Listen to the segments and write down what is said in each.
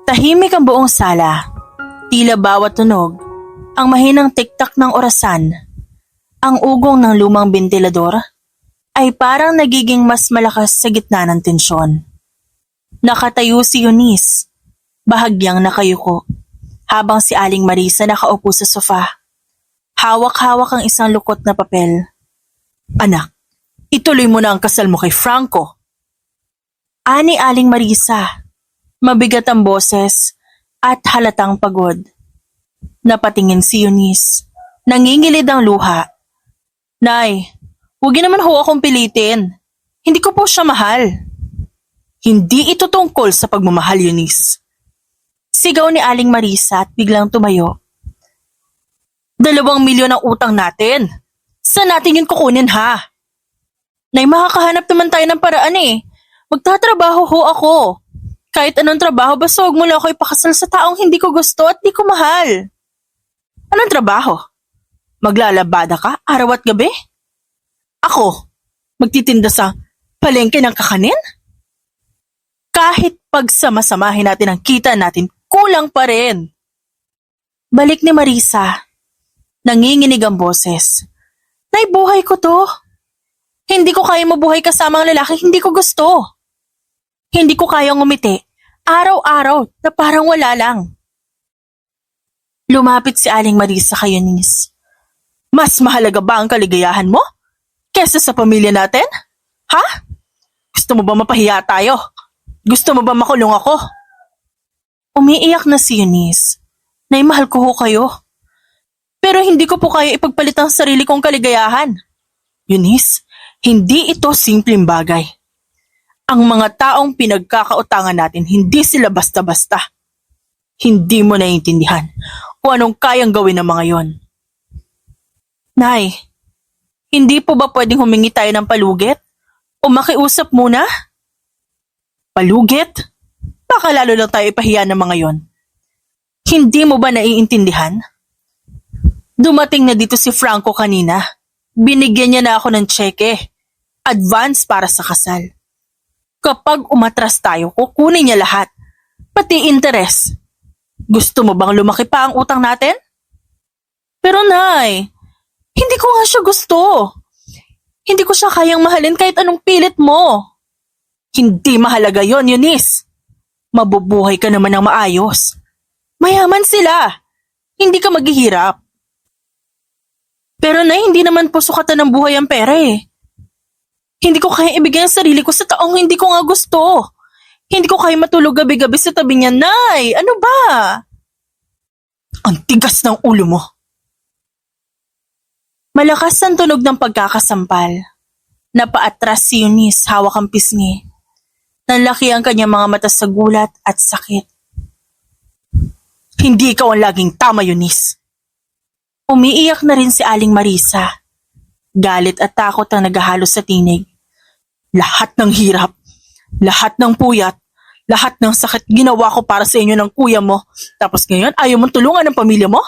Tahimik ang buong sala. Tila bawat tunog, ang mahinang tiktak ng orasan, ang ugong ng lumang bentilador, ay parang nagiging mas malakas sa gitna ng tensyon. Nakatayo si Eunice, bahagyang nakayuko, habang si Aling Marisa nakaupo sa sofa. Hawak-hawak ang isang lukot na papel. "Anak, ituloy mo na ang kasal mo kay Franco." Ani Aling Marisa, mabigat ang boses at halatang pagod. Napatingin si Eunice, nangingilid ang luha. "Nay, huwag niyo naman ho akong pilitin. Hindi ko po siya mahal." "Hindi ito tungkol sa pagmamahal, Eunice." Sigaw ni Aling Marisa at biglang tumayo. 2 milyon ang utang natin. Saan natin yun kukunin, ha? "Nay, makakahanap naman tayo ng paraan eh. Magtatrabaho ho ako. Kahit anong trabaho, basta huwag mo lang ako ipakasal sa taong hindi ko gusto at di ko mahal." "Anong trabaho? Maglalabada ka araw at gabi? Ako, magtitinda sa palengke ng kakanin? Kahit pagsamasamahin natin ang kita natin, kulang pa rin." Balik ni Marisa. Nanginginig ang boses. "Nay, buhay ko to. Hindi ko kaya mabuhay kasama ang lalaki hindi ko gusto. Hindi ko kayang ngumiti araw-araw na parang wala lang." Lumapit si Aling Marisa kay Eunice. "Mas mahalaga ba ang kaligayahan mo kesa sa pamilya natin? Ha? Gusto mo ba mapahiya tayo? Gusto mo ba makulong ako?" Umiiyak na si Eunice. "Nay, mahal ko ho kayo. Pero hindi ko po kaya ipagpalit ang sarili kong kaligayahan." "Eunice, hindi ito simpleng bagay. Ang mga taong pinagkakautangan natin, hindi sila basta-basta. Hindi mo naiintindihan kung anong kayang gawin ng mga yon." "Nay, hindi po ba pwedeng humingi tayo ng palugit? O makiusap muna?" "Palugit? Baka lalo lang tayo ipahiya ng mga yon. Hindi mo ba naiintindihan? Dumating na dito si Franco kanina. Binigyan niya na ako ng tseke. Advance para sa kasal. Kapag umatras tayo, kukunin niya lahat. Pati interes. Gusto mo bang lumaki pa ang utang natin?" "Pero Nay, hindi ko nga siya gusto. Hindi ko siya kayang mahalin kahit anong pilit mo." "Hindi mahalaga yon, Eunice. Mabubuhay ka naman ng maayos. Mayaman sila. Hindi ka maghihirap." "Pero Nay, hindi naman po sukatan ng buhay ang pera eh. Hindi ko kaya ibigay ang sarili ko sa taong hindi ko nga gusto. Hindi ko kaya matulog gabi-gabi sa tabi niya, Nay. Ano ba?" "Ang tigas ng ulo mo." Malakas ang tunog ng pagkakasampal. Napaatras si Eunice, hawak ang pisngi. Nanlaki ang kanyang mga mata sa gulat at sakit. "Hindi ikaw ang laging tama, Eunice." Umiiyak na rin si Aling Marisa. Galit at takot ang naghahalo sa tinig. "Lahat ng hirap, lahat ng puyat, lahat ng sakit ginawa ko para sa inyo ng kuya mo. Tapos ngayon ayaw mong tulungan ng pamilya mo?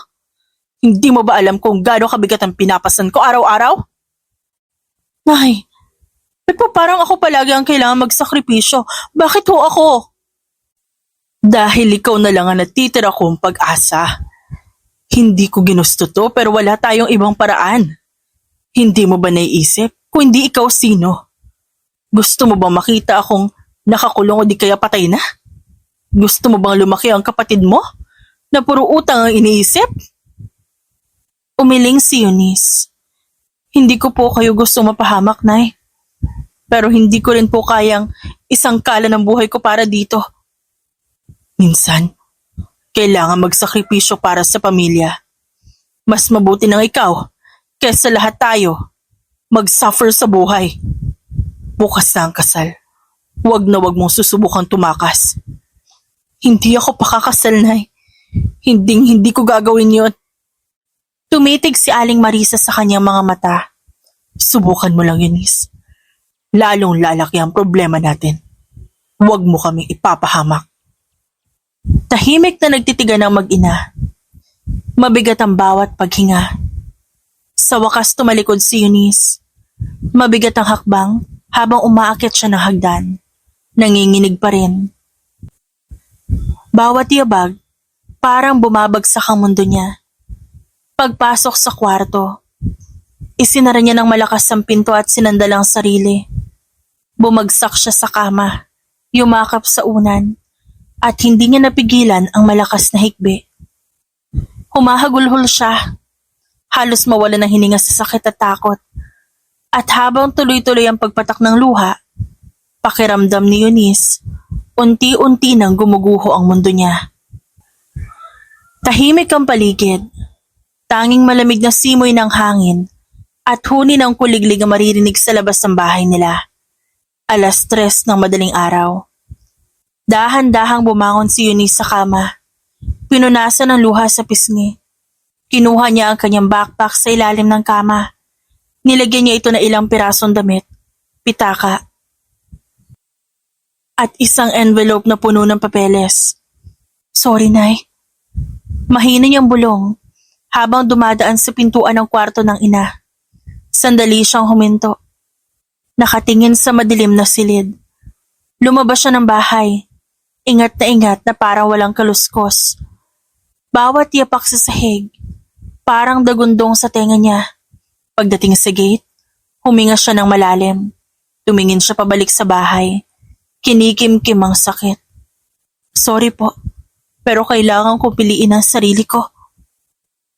Hindi mo ba alam kung gaano kabigat ang pinapasan ko araw-araw?" "Nay, ba't po parang ako palagi ang kailangan magsakripisyo? Bakit ho ako?" "Dahil ikaw na lang ang natitira kong pag-asa. Hindi ko ginusto to pero wala tayong ibang paraan. Hindi mo ba naiisip kung hindi ikaw sino? Gusto mo bang makita akong nakakulong o di kaya patay na? Gusto mo bang lumaki ang kapatid mo na puro utang ang iniisip?" Umiling si Eunice. "Hindi ko po kayo gusto mapahamak, Nay. Pero hindi ko rin po kayang isangkala ng buhay ko para dito. Minsan, kailangan magsakripisyo para sa pamilya. Mas mabuti nang ikaw kaysa lahat tayo mag-suffer sa buhay. Bukas na ang kasal. Huwag na huwag mong susubukang tumakas." "Hindi ako pakakasal, Nay. Hindi ko gagawin yun." Tumitig si Aling Marisa sa kanyang mga mata. "Subukan mo lang, Eunice. Lalong lalaki ang problema natin. Huwag mo kaming ipapahamak." Tahimik na nagtitigan ang mag-ina. Mabigat ang bawat paghinga. Sa wakas tumalikod si Eunice. Mabigat ang hakbang habang umaakyat siya ng hagdan. Nanginginig pa rin. Bawat yabag, parang bumabagsak ang mundo niya. Pagpasok sa kwarto, isinara niya ng malakas ang pinto at sinandal ang sarili. Bumagsak siya sa kama, yumakap sa unan, at hindi niya napigilan ang malakas na hikbi. Humahagulhol siya, halos mawala ng hininga sa sakit at takot. At habang tuloy-tuloy ang pagpatak ng luha, pakiramdam ni Eunice, unti-unti nang gumuguho ang mundo niya. Tahimik ang paligid, tanging malamig na simoy ng hangin at huni ng kuliglig ang maririnig sa labas ng bahay nila. 3:00 ng madaling araw. Dahan-dahang bumangon si Eunice sa kama. Pinunasan ng luha sa pisngi. Kinuha niya ang kanyang backpack sa ilalim ng kama. Nilagyan niya ito na ilang pirasong damit, pitaka, at isang envelope na puno ng papeles. Sorry, Nay. Mahina niyang bulong habang dumadaan sa pintuan ng kwarto ng ina. Sandali siyang huminto. Nakatingin sa madilim na silid. Lumabas siya ng bahay. Ingat na parang walang kaluskos. Bawat yapak sa sahig, parang dagundong sa tenga niya. Pagdating sa gate, huminga siya ng malalim. Tumingin siya pabalik sa bahay. Kinikimkim ang sakit. Sorry po, pero kailangan kong piliin ang sarili ko.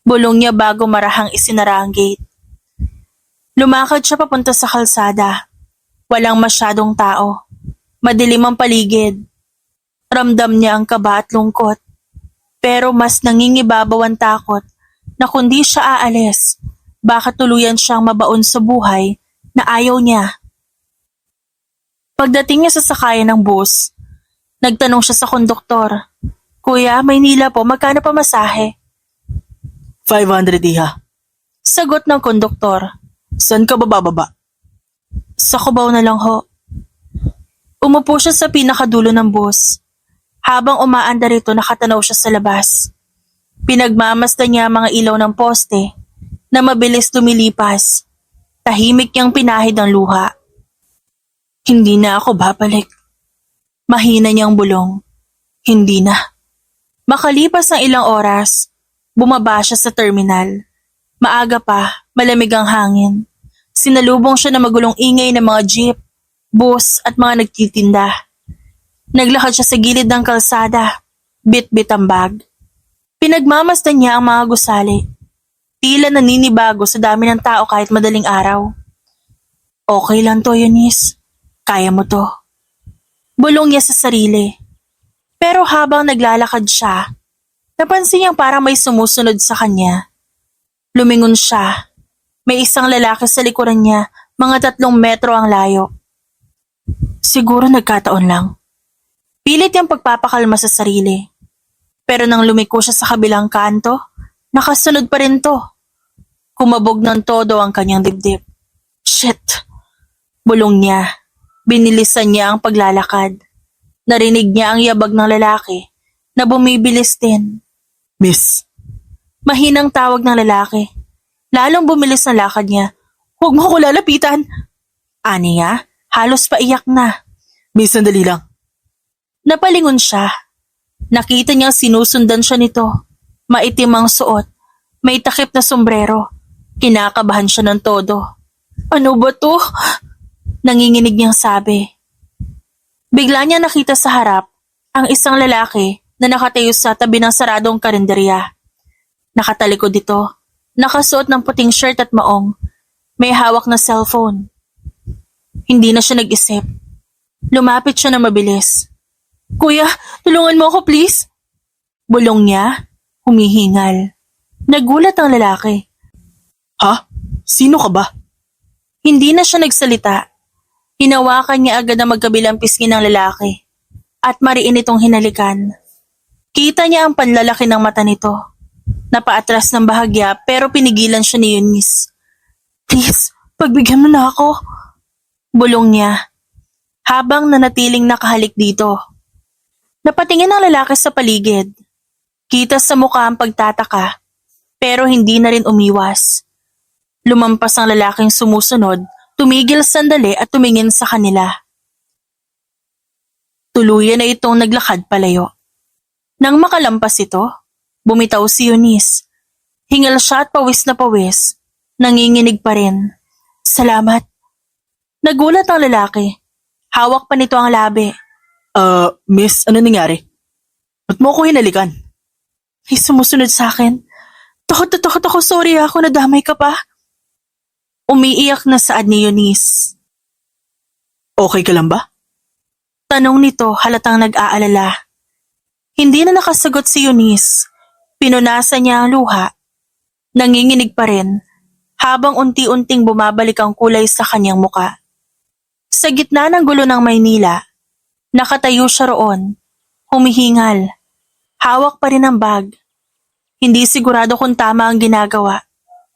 Bulong niya bago marahang isinara ang gate. Lumakad siya papunta sa kalsada. Walang masyadong tao. Madilim ang paligid. Ramdam niya ang kaba at lungkot. Pero mas nangingibabaw ang takot na kundi siya aalis, baka tuluyan siyang mabaon sa buhay na ayaw niya. Pagdating niya sa sakayan ng bus, nagtanong siya sa konduktor, Kuya, Maynila po, magkano pa masahe? 500 iha. Sagot ng konduktor. Saan ka bababa? Sa Cubao na lang ho. Umupo siya sa pinakadulo ng bus. Habang umaandar ito, nakatanaw siya sa labas. Pinagmamasdan niya ang mga ilaw ng poste na mabilis lumilipas. Tahimik niyang pinahid ang luha. Hindi na ako babalik. Mahina niyang bulong. Hindi na. Makalipas ng ilang oras, bumaba siya sa terminal. Maaga pa, malamig ang hangin. Sinalubong siya ng magulong ingay ng mga jeep, bus at mga nagtitinda. Naglakad siya sa gilid ng kalsada, bit-bit ang bag. Pinagmamasdan niya ang mga gusali. Tila naninibago sa dami ng tao kahit madaling araw. Okay lang to, Eunice. Kaya mo to. Bulong niya sa sarili. Pero habang naglalakad siya, napansin niyang parang may sumusunod sa kanya. Lumingon siya. May isang lalaki sa likuran niya, mga 3 metro ang layo. Siguro nagkataon lang. Pilit niyang pagpapakalma sa sarili. Pero nang lumiko siya sa kabilang kanto, nakasunod pa rin to. Kumabog ng todo ang kanyang dibdib. Shit! Bulong niya. Binilisan niya ang paglalakad. Narinig niya ang yabag ng lalaki na bumibilis din. Miss. Mahinang tawag ng lalaki. Lalong bumilis ang lakad niya. Huwag mo ko lalapitan! Ani niya, halos paiyak na. Miss, sandali lang. Napalingon siya. Nakita niyang sinusundan siya nito. Maitim ang suot. May takip na sombrero. Kinakabahan siya ng todo. Ano ba to? Nanginginig niyang sabi. Bigla niya nakita sa harap ang isang lalaki na nakatayo sa tabi ng saradong karinderya. Nakatalikod dito. Nakasuot ng puting shirt at maong. May hawak na cellphone. Hindi na siya nag-isip. Lumapit siya na mabilis. Kuya, tulungan mo ako please. Bulong niya, humihingal. Nagulat ang lalaki. Ha? Sino ka ba? Hindi na siya nagsalita. Hinawakan niya agad ang magkabilang pisngi ng lalaki at mariin itong hinalikan. Kita niya ang panlalaki ng mata nito. Napaatras ng bahagya pero pinigilan siya ni Eunice. Please, pagbigyan mo na ako. Bulong niya. Habang nanatiling nakahalik dito. Napatingin ang lalaki sa paligid. Kita sa mukha ang pagtataka, pero hindi na rin umiwas. Lumampas ang lalaking sumusunod, tumigil sandali at tumingin sa kanila. Tuluyan na itong naglakad palayo. Nang makalampas ito, bumitaw si Eunice. Hingal siya at pawis na pawis. Nanginginig pa rin. Salamat. Nagulat ang lalaki. Hawak pa nito ang labi. Miss, ano nangyari? Ba't mo ako hinalikan? Ay, sumusunod sa akin. Takot na takot ako, sorry ako, nadamay ka pa. Umiiyak na saad ni Eunice. Okay ka lang ba? Tanong nito halatang nag-aalala. Hindi na nakasagot si Eunice. Pinunasan niya ang luha. Nanginginig pa rin habang unti-unting bumabalik ang kulay sa kanyang muka. Sa gitna ng gulo ng Maynila, nakatayo siya roon, humihingal. Hawak pa rin ang bag. Hindi sigurado kung tama ang ginagawa,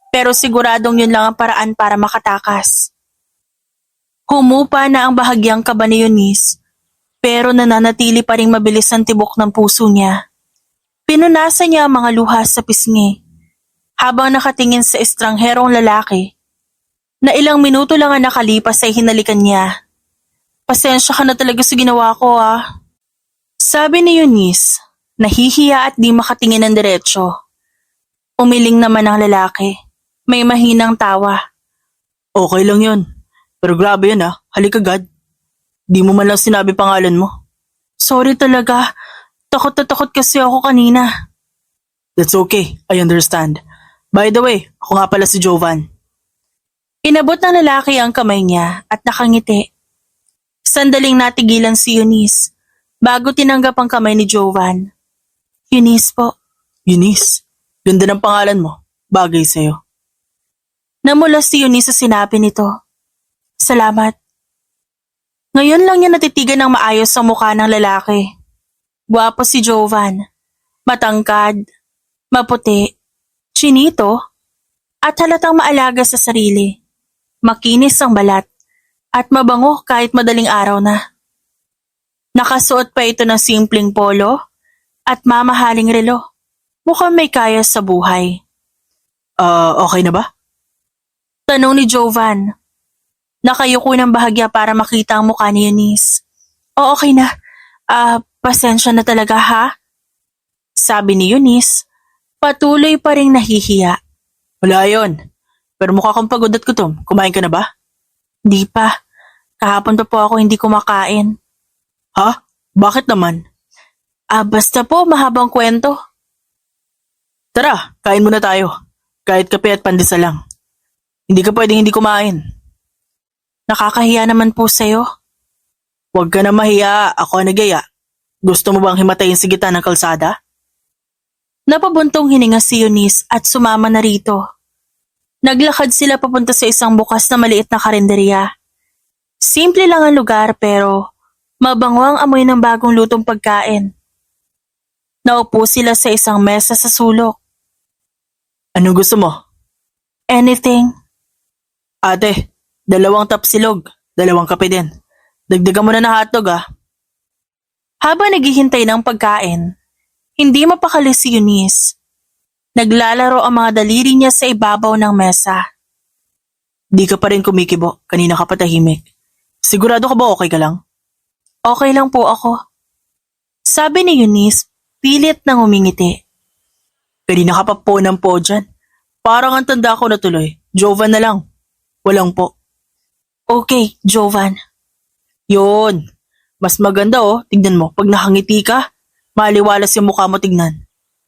pero siguradong yun lang ang paraan para makatakas. Humupa na ang bahagyang kaba ni Eunice, pero nananatili pa ring mabilis ang tibok ng puso niya. Pinunasan niya ang mga luha sa pisngi, habang nakatingin sa estrangherong lalaki, na ilang minuto lang ang nakalipas ay hinalikan niya. Pasensya ka na talaga sa ginawa ko Sabi ni Eunice, nahihiya at di makatingin ng diretsyo. Umiling naman ang lalaki, may mahinang tawa. Okay lang yun. Pero grabe yun halik agad. Di mo man lang sinabi pangalan mo. Sorry talaga, takot na takot kasi ako kanina. That's okay, I understand. By the way, ako nga pala si Jovan. Inabot ng lalaki ang kamay niya at nakangiti. Sandaling natigilan si Eunice bago tinanggap ang kamay ni Jovan. Eunice po. Eunice, ganda ng pangalan mo. Bagay sa'yo. Namula si Eunice sa sinabi nito. Salamat. Ngayon lang niya natitigan ng maayos ang mukha ng lalaki. Gwapo si Jovan. Matangkad, maputi, chinito, at halatang maalaga sa sarili. Makinis ang balat at mabango kahit madaling araw na. Nakasuot pa ito ng simpleng polo at mamahaling relo. Mukhang may kaya sa buhay. Okay na ba? Tanong ni Jovan. Nakayuko ng bahagya para makita ang mukha ni Eunice. O okay na. Pasensya na talaga Sabi ni Eunice, patuloy pa ring nahihiya. Wala yun. Pero mukha kang pagod at gutom. Kumain ka na ba? Di pa. Kahapon pa po ako hindi kumakain. Ha? Bakit naman? Basta po mahabang kwento. Tara, kain muna tayo. Kahit kape at pandesal lang. Hindi ka pwedeng hindi kumain. Nakakahiya naman po sa'yo. Huwag ka na mahiya, ako ang nagaya. Gusto mo bang himatayin sa gitna ng kalsada? Napabuntong hininga si Eunice at sumama na rito. Naglakad sila papunta sa isang bukas na maliit na karinderya. Simple lang ang lugar pero mabango ang amoy ng bagong lutong pagkain. Naupo sila sa isang mesa sa sulok. Anong gusto mo? Anything. Ate, 2 tapsilog, 2 kape din. Dagdagan mo na ng hotdog Habang naghihintay ng pagkain, hindi mapakali si Eunice. Naglalaro ang mga daliri niya sa ibabaw ng mesa. Di ka pa rin kumikibo, kanina ka patahimik. Sigurado ka ba okay ka lang? Okay lang po ako. Sabi ni Eunice, pilit nang umingiti. Kanina ka pa po ng po dyan. Parang ang tanda ko na tuloy. Jovan na lang. Walang po. Okay, Jovan. Yun. Mas maganda tignan mo. Pag nakangiti ka, maliwalas yung mukha mo tignan.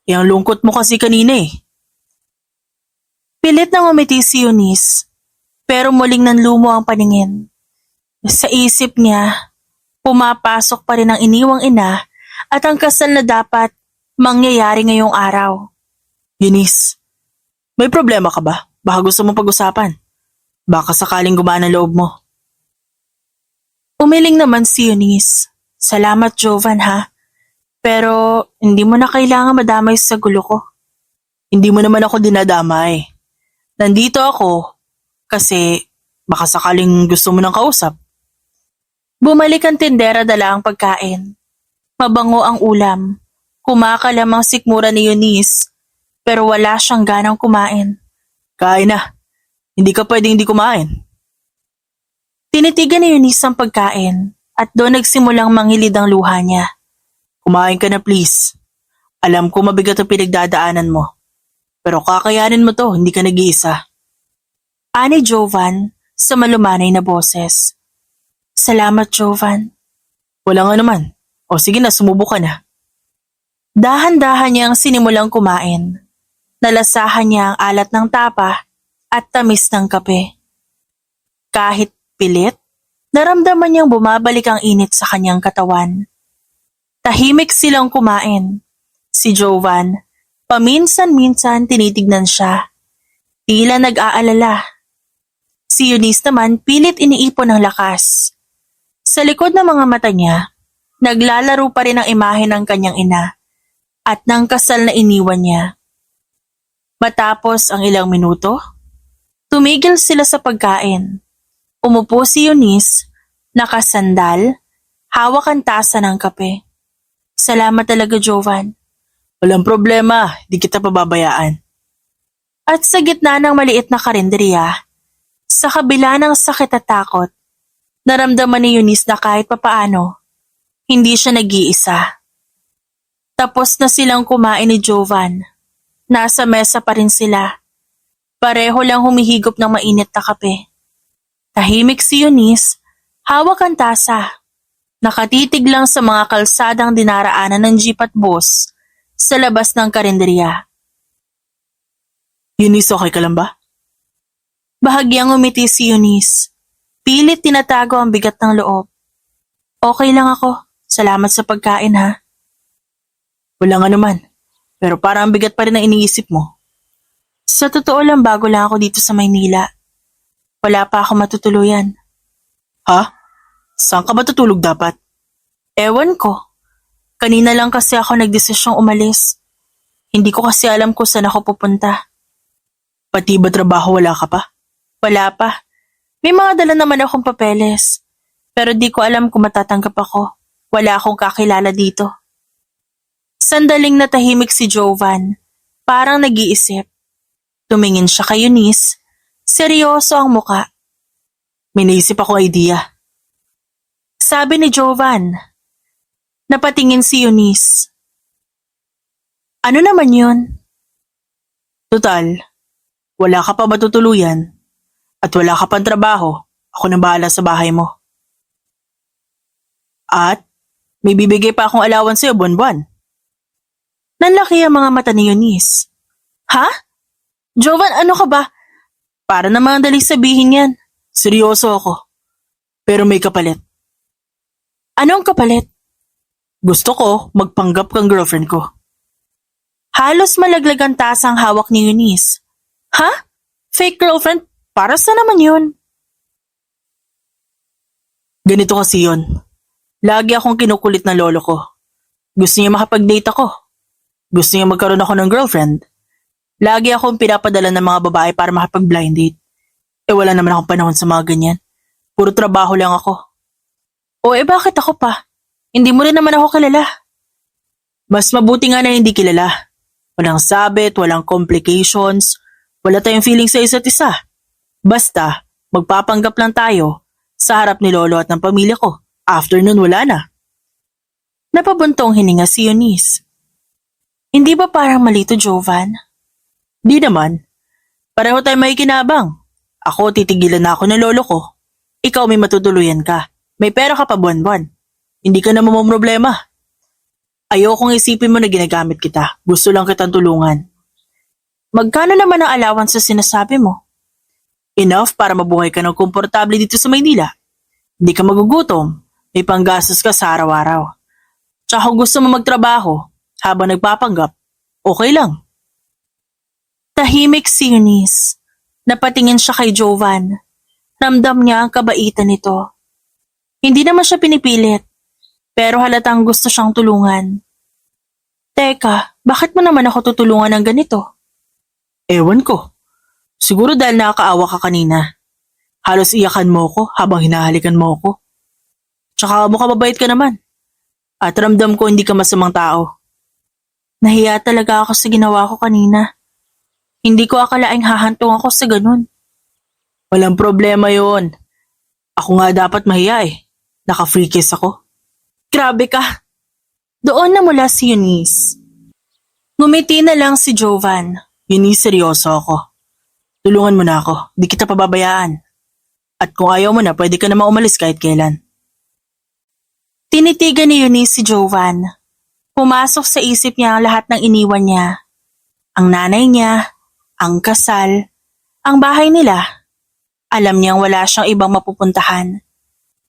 Ang lungkot mo kasi kanina Pilit nang umiti si Eunice, pero muling nanlumo ang paningin. Sa isip niya, pumapasok pa rin ang iniwang ina at ang kasal na dapat mangyayari ngayong araw. Eunice, may problema ka ba? Baka gusto mong pag-usapan. Baka sakaling gumana loob mo. Umiling naman si Eunice. Salamat Jovan Pero hindi mo na kailangan madamay sa gulo ko. Hindi mo naman ako dinadamay. Nandito ako kasi baka sakaling gusto mo ng kausap. Bumalik ang tindera dala ang pagkain. Mabango ang ulam. Kumakalam ang sikmura ni Eunice pero wala siyang ganang kumain. Kain na. Hindi ka pwedeng hindi kumain. Tinitigan ni Eunice ang pagkain at doon nagsimulang manghilid ang luha niya. Kumain ka na please. Alam ko mabigat ang pinagdadaanan mo. Pero kakayanin mo to, hindi ka nag-iisa. Ani Jovan sa malumanay na boses. Salamat, Jovan. Wala nga naman. O sige na, sumubo ka na. Dahan-dahan niyang sinimulang kumain. Nalasahan niya ang alat ng tapa at tamis ng kape. Kahit pilit, naramdaman niyang bumabalik ang init sa kanyang katawan. Tahimik silang kumain. Si Jovan, paminsan-minsan tinitignan siya. Tila nag-aalala. Si Eunice naman pilit iniipon ng lakas. Sa likod ng mga mata niya, naglalaro pa rin ang imahe ng kanyang ina at ng kasal na iniwan niya. Matapos ang ilang minuto, tumigil sila sa pagkain. Umupo si Eunice, nakasandal, hawak ang tasa ng kape. Salamat talaga, Jovan. Walang problema, di kita pababayaan. At sa gitna ng maliit na karinderya, sa kabila ng sakit at takot, naramdaman ni Eunice na kahit papaano, hindi siya nag-iisa. Tapos na silang kumain ni Jovan. Nasa mesa pa rin sila. Pareho lang humihigop ng mainit na kape. Tahimik si Eunice, hawak ang tasa. Nakatitig lang sa mga kalsadang dinaraanan ng jeep at bus sa labas ng karinderya. Eunice, okay ka lang ba? Bahagyang umiti si Eunice. Pilit tinatago ang bigat ng loob. Okay lang ako. Salamat sa pagkain ha. Wala nga naman. Pero parang bigat pa rin ang iniisip mo. Sa totoo lang bago lang ako dito sa Maynila. Wala pa ako matutuluyan. Ha? Saan ka ba tutulog dapat? Ewan ko. Kanina lang kasi ako nagdesisyong umalis. Hindi ko kasi alam kung saan ako pupunta. Pati ba trabaho wala ka pa? Wala pa. May mga dala naman akong papeles. Pero di ko alam kung matatanggap ako. Wala akong kakilala dito. Sandaling natahimik si Jovan. Parang nag-iisip. Tumingin siya kay Eunice. Seryoso ang muka. May naisip akong idea. Sabi ni Jovan. Napatingin si Eunice. Ano naman yun? Total, wala ka pa matutuluyan at wala ka pang trabaho. Ako nang bahala sa bahay mo. At may bibigay pa akong allowance sa'yo buwan-buwan. Nanlaki ang mga mata ni Eunice. Ha? Jovan, ano ka ba? Para namang dali sabihin yan. Seryoso ako. Pero may kapalit. Anong kapalit? Gusto ko magpanggap kang girlfriend ko. Halos malaglag ang tasang hawak ni Eunice. Ha? Fake girlfriend? Para sa naman yun? Ganito kasi yun. Lagi akong kinukulit ng lolo ko. Gusto niya makapag-date ako. Gusto niya magkaroon ako ng girlfriend. Lagi akong pinapadala ng mga babae para makapag-blind date. Wala naman akong panahon sa mga ganyan. Puro trabaho lang ako. O bakit ako pa? Hindi mo rin naman ako kilala. Mas mabuti nga na hindi kilala. Walang sabit, walang complications, wala tayong feeling sa isa't isa. Basta, magpapanggap lang tayo sa harap ni lolo at ng pamilya ko. After nun, wala na. Napabuntong hininga si Eunice. Hindi ba parang malito, Jovan? Di naman. Pareho tayo may kinabang. Ako, titigilan na ako ng lolo ko. Ikaw may matutuluyan ka. May pera ka pa buwan-buwan. Hindi ka na mamumroblema. Ayokong isipin mo na ginagamit kita. Gusto lang kitang tulungan. Magkano naman ang allowance sa sinasabi mo? Enough para mabuhay ka ng komportable dito sa Maynila. Hindi ka magugutom. May panggastos ka sa araw-araw. Tsaka kung gusto mo magtrabaho habang nagpapanggap, okay lang. Tahimik si Eunice. Napatingin siya kay Jovan. Ramdam niya ang kabaitan nito. Hindi naman siya pinipilit, pero halatang gusto siyang tulungan. Teka, bakit mo naman ako tutulungan ng ganito? Ewan ko. Siguro dahil nakakaawa ka kanina. Halos iyakan mo ko habang hinahalikan mo ko. Tsaka mukha mabait ka naman. At ramdam ko hindi ka masamang tao. Nahiya talaga ako sa ginawa ko kanina. Hindi ko akalaing hahantong ako sa ganun. Walang problema yon. Ako nga dapat mahiya eh. Naka-free kiss ako. Grabe ka. Doon na mula si Eunice. Ngumiti na lang si Jovan. Eunice, seryoso ako. Tulungan mo na ako, di kita pababayaan. At kung ayaw mo na, pwede ka namang umalis kahit kailan. Tinitigan ni Eunice si Jovan. Pumasok sa isip niya ang lahat ng iniwan niya. Ang nanay niya, ang kasal, ang bahay nila. Alam niyang wala siyang ibang mapupuntahan.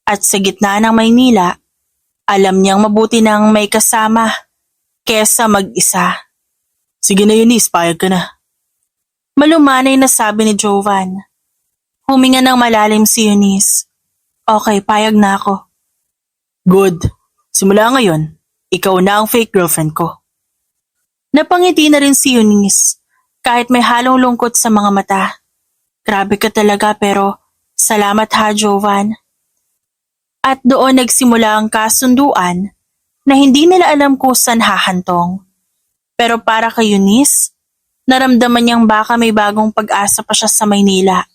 At sa gitna ng Maynila, alam niyang mabuti nang may kasama kesa mag-isa. Sige na Eunice, payag ka na. Malumanay na sabi ni Jovan. Huminga ng malalim si Eunice. Okay, payag na ako. Good. Simula ngayon, ikaw na ang fake girlfriend ko. Napangiti na rin si Eunice kahit may halong lungkot sa mga mata. Grabe ka talaga pero salamat ha Jovan. At doon nagsimula ang kasunduan na hindi nila alam kung saan hahantong. Pero para kay Eunice, naramdaman niyang baka may bagong pag-asa pa siya sa Maynila.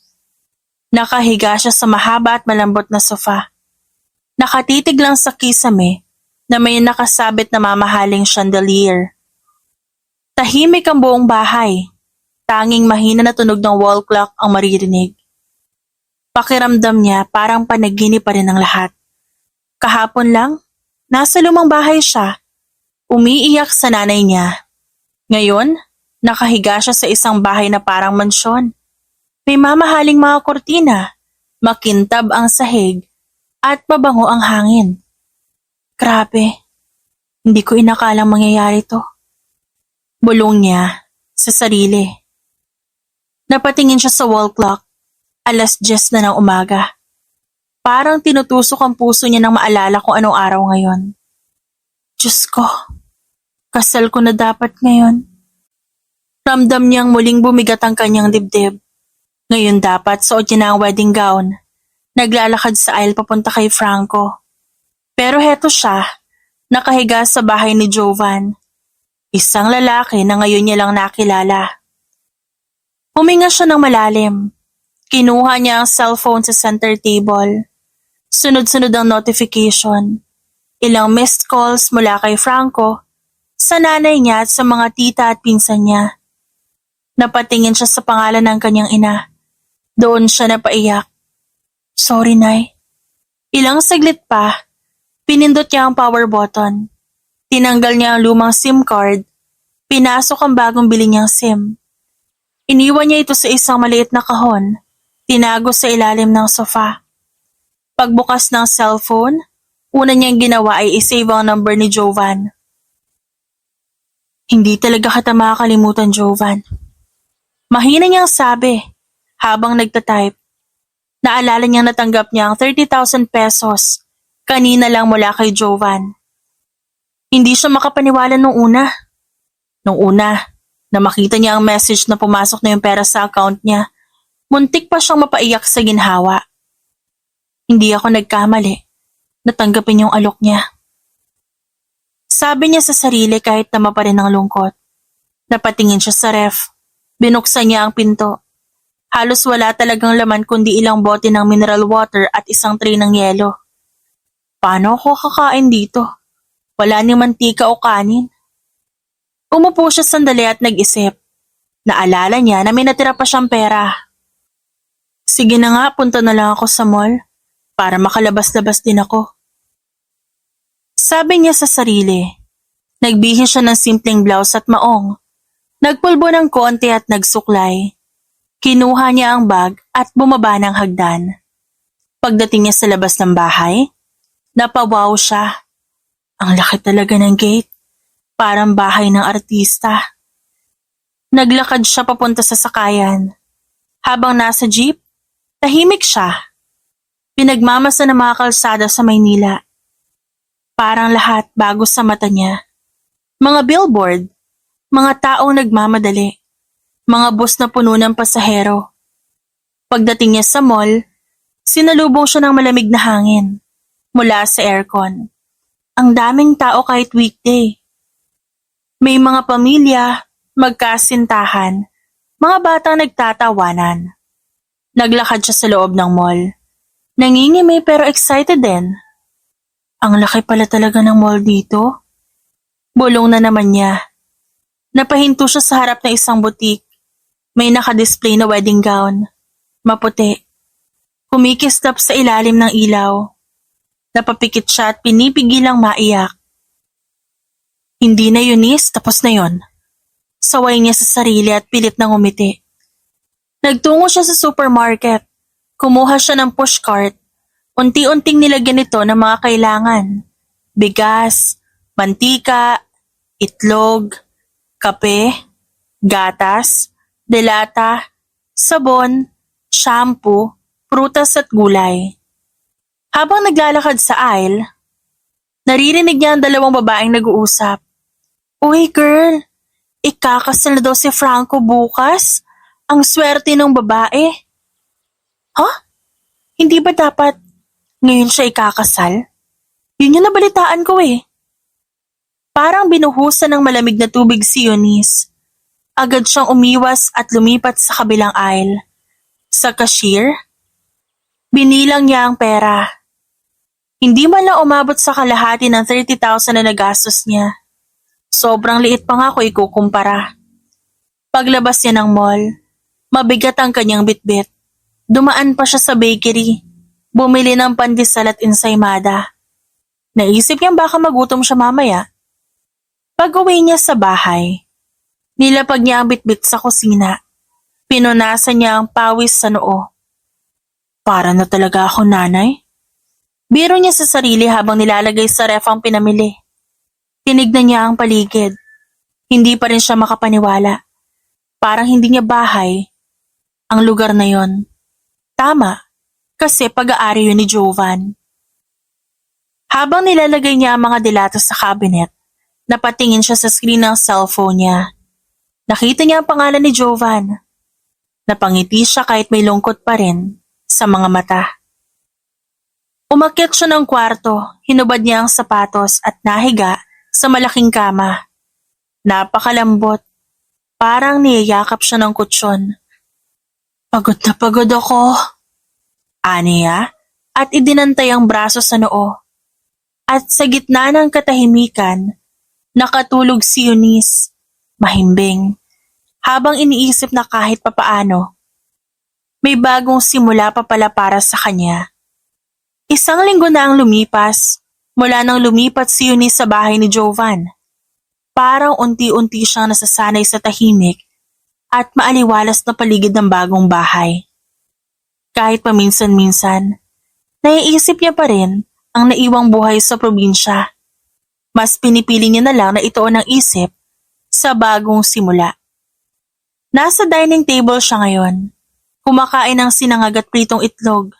Nakahiga siya sa mahaba at malambot na sofa. Nakatitig lang sa kisame na may nakasabit na mamahaling chandelier. Tahimik ang buong bahay. Tanging mahina na tunog ng wall clock ang maririnig. Pakiramdam niya parang panaginip pa rin ang lahat. Kahapon lang, nasa lumang bahay siya. Umiiyak sa nanay niya. Ngayon, nakahiga siya sa isang bahay na parang mansyon. May mamahaling mga kortina, makintab ang sahig, at mabango ang hangin. Grabe, hindi ko inakalang mangyayari to. Bulong niya sa sarili. Napatingin siya sa wall clock, 10:00 na ng umaga. Parang tinutusok ang puso niya nang maalala kung anong araw ngayon. Diyos ko, kasal ko na dapat ngayon. Ramdam niyang muling bumigat ang kanyang dibdib. Ngayon dapat suot niya na ang wedding gown. Naglalakad sa aisle papunta kay Franco. Pero heto siya, nakahiga sa bahay ni Jovan. Isang lalaki na ngayon niya lang nakilala. Huminga siya ng malalim. Kinuha niya ang cellphone sa center table. Sunod-sunod ang notification. Ilang missed calls mula kay Franco, sa nanay niya at sa mga tita at pinsan niya. Napatingin siya sa pangalan ng kanyang ina. Doon siya napaiyak. Sorry, Nay. Ilang saglit pa, pinindot niya ang power button. Tinanggal niya ang lumang SIM card. Pinasok ang bagong bili niyang SIM. Iniwan niya ito sa isang maliit na kahon. Tinago sa ilalim ng sofa. Pagbukas ng cellphone, una niyang ginawa ay isave ang number ni Jovan. Hindi talaga kita makakalimutan, Jovan. Mahina niyang sabi habang nagtatype. Naalala niyang natanggap niya ang 30,000 pesos kanina lang mula kay Jovan. Hindi siya makapaniwala nung una. Nung una, na makita niya ang message na pumasok na yung pera sa account niya, muntik pa siyang mapaiyak sa ginhawa. Hindi ako nagkamali. Natanggapin yung alok niya. Sabi niya sa sarili kahit tama pa rin ang lungkot. Napatingin siya sa ref. Binuksan niya ang pinto. Halos wala talagang laman kundi ilang bote ng mineral water at isang tray ng yelo. Paano ako kakain dito? Wala ni mantika o kanin. Umupo siya sandali at nag-isip. Naalala niya na may natira pa siyang pera. Sige na nga, punta na lang ako sa mall para makalabas-labas din ako. Sabi niya sa sarili. Nagbihis siya ng simpleng blouse at maong. Nagpulbo ng konti at nagsuklay. Kinuha niya ang bag at bumaba ng hagdan. Pagdating niya sa labas ng bahay, napawaw siya. Ang laki talaga ng gate. Parang bahay ng artista. Naglakad siya papunta sa sakayan. Habang nasa jeep, tahimik siya. Pinagmamasa ng mga kalsada sa Maynila. Parang lahat bago sa mata niya. Mga billboard, mga taong nagmamadali, mga bus na puno ng pasahero. Pagdating niya sa mall, sinalubong siya ng malamig na hangin mula sa aircon. Ang daming tao kahit weekday. May mga pamilya, magkasintahan, mga batang nagtatawanan. Naglakad siya sa loob ng mall. Nangingimay pero excited din. Ang laki pala talaga ng mall dito. Bulong na naman niya. Napahinto siya sa harap ng isang butik. May nakadisplay na wedding gown. Maputi. Kumikislap sa ilalim ng ilaw. Napapikit siya at pinipigilang maiyak. Hindi na Eunice, tapos na yon. Saway niya sa sarili at pilit nang umiti. Nagtungo siya sa supermarket. Kumuha siya ng pushcart. Unti-unting nilagyan ito ng mga kailangan. Bigas, mantika, itlog, kape, gatas, delata, sabon, shampoo, prutas at gulay. Habang naglalakad sa aisle, naririnig niya ang dalawang babaeng nag-uusap. Uy girl, ikakasal na daw si Franco bukas. Ang swerte ng babae. Huh? Hindi ba dapat ngayon siya ikakasal? Yun yung nabalitaan ko eh. Parang binuhusan ng malamig na tubig si Eunice. Agad siyang umiwas at lumipat sa kabilang aisle. Sa cashier, binilang niya ang pera. Hindi man lang umabot sa kalahati ng 30,000 na nagastos niya. Sobrang liit pa nga kung ikukumpara. Paglabas niya ng mall, mabigat ang kanyang bitbit. Dumaan pa siya sa bakery. Bumili ng pandesal at ensaymada. Naisip niyang baka magutom siya mamaya. Pag-uwi niya sa bahay, nilapag niya ang bitbit sa kusina. Pinunasan niya ang pawis sa noo. Para na talaga ako nanay. Biro niya sa sarili habang nilalagay sa ref ang pinamili. Tinignan niya ang paligid. Hindi pa rin siya makapaniwala. Parang hindi niya bahay ang lugar na yon. Tama, kasi pag-aari yun ni Jovan. Habang nilalagay niya ang mga delato sa cabinet, napatingin siya sa screen ng cellphone niya. Nakita niya ang pangalan ni Jovan. Napangiti siya kahit may lungkot pa rin sa mga mata. Umakyat siya ng kwarto, hinubad niya ang sapatos at nahiga sa malaking kama. Napakalambot, parang niyayakap siya ng kutsyon. Pagod na pagod ako. Aniya at idinantay ang braso sa noo. At sa gitna ng katahimikan, nakatulog si Eunice, mahimbing, habang iniisip na kahit papaano, may bagong simula pa pala para sa kanya. Isang linggo na ang lumipas, mula nang lumipat si Eunice sa bahay ni Jovan. Parang unti-unti siyang nasasanay sa tahimik at maaliwalas na paligid ng bagong bahay. Kahit paminsan-minsan, naiisip niya pa rin ang naiwang buhay sa probinsya. Mas pinipili niya na lang na ituon ang isip sa bagong simula. Nasa dining table siya ngayon, kumakain ng sinangag at pritong itlog.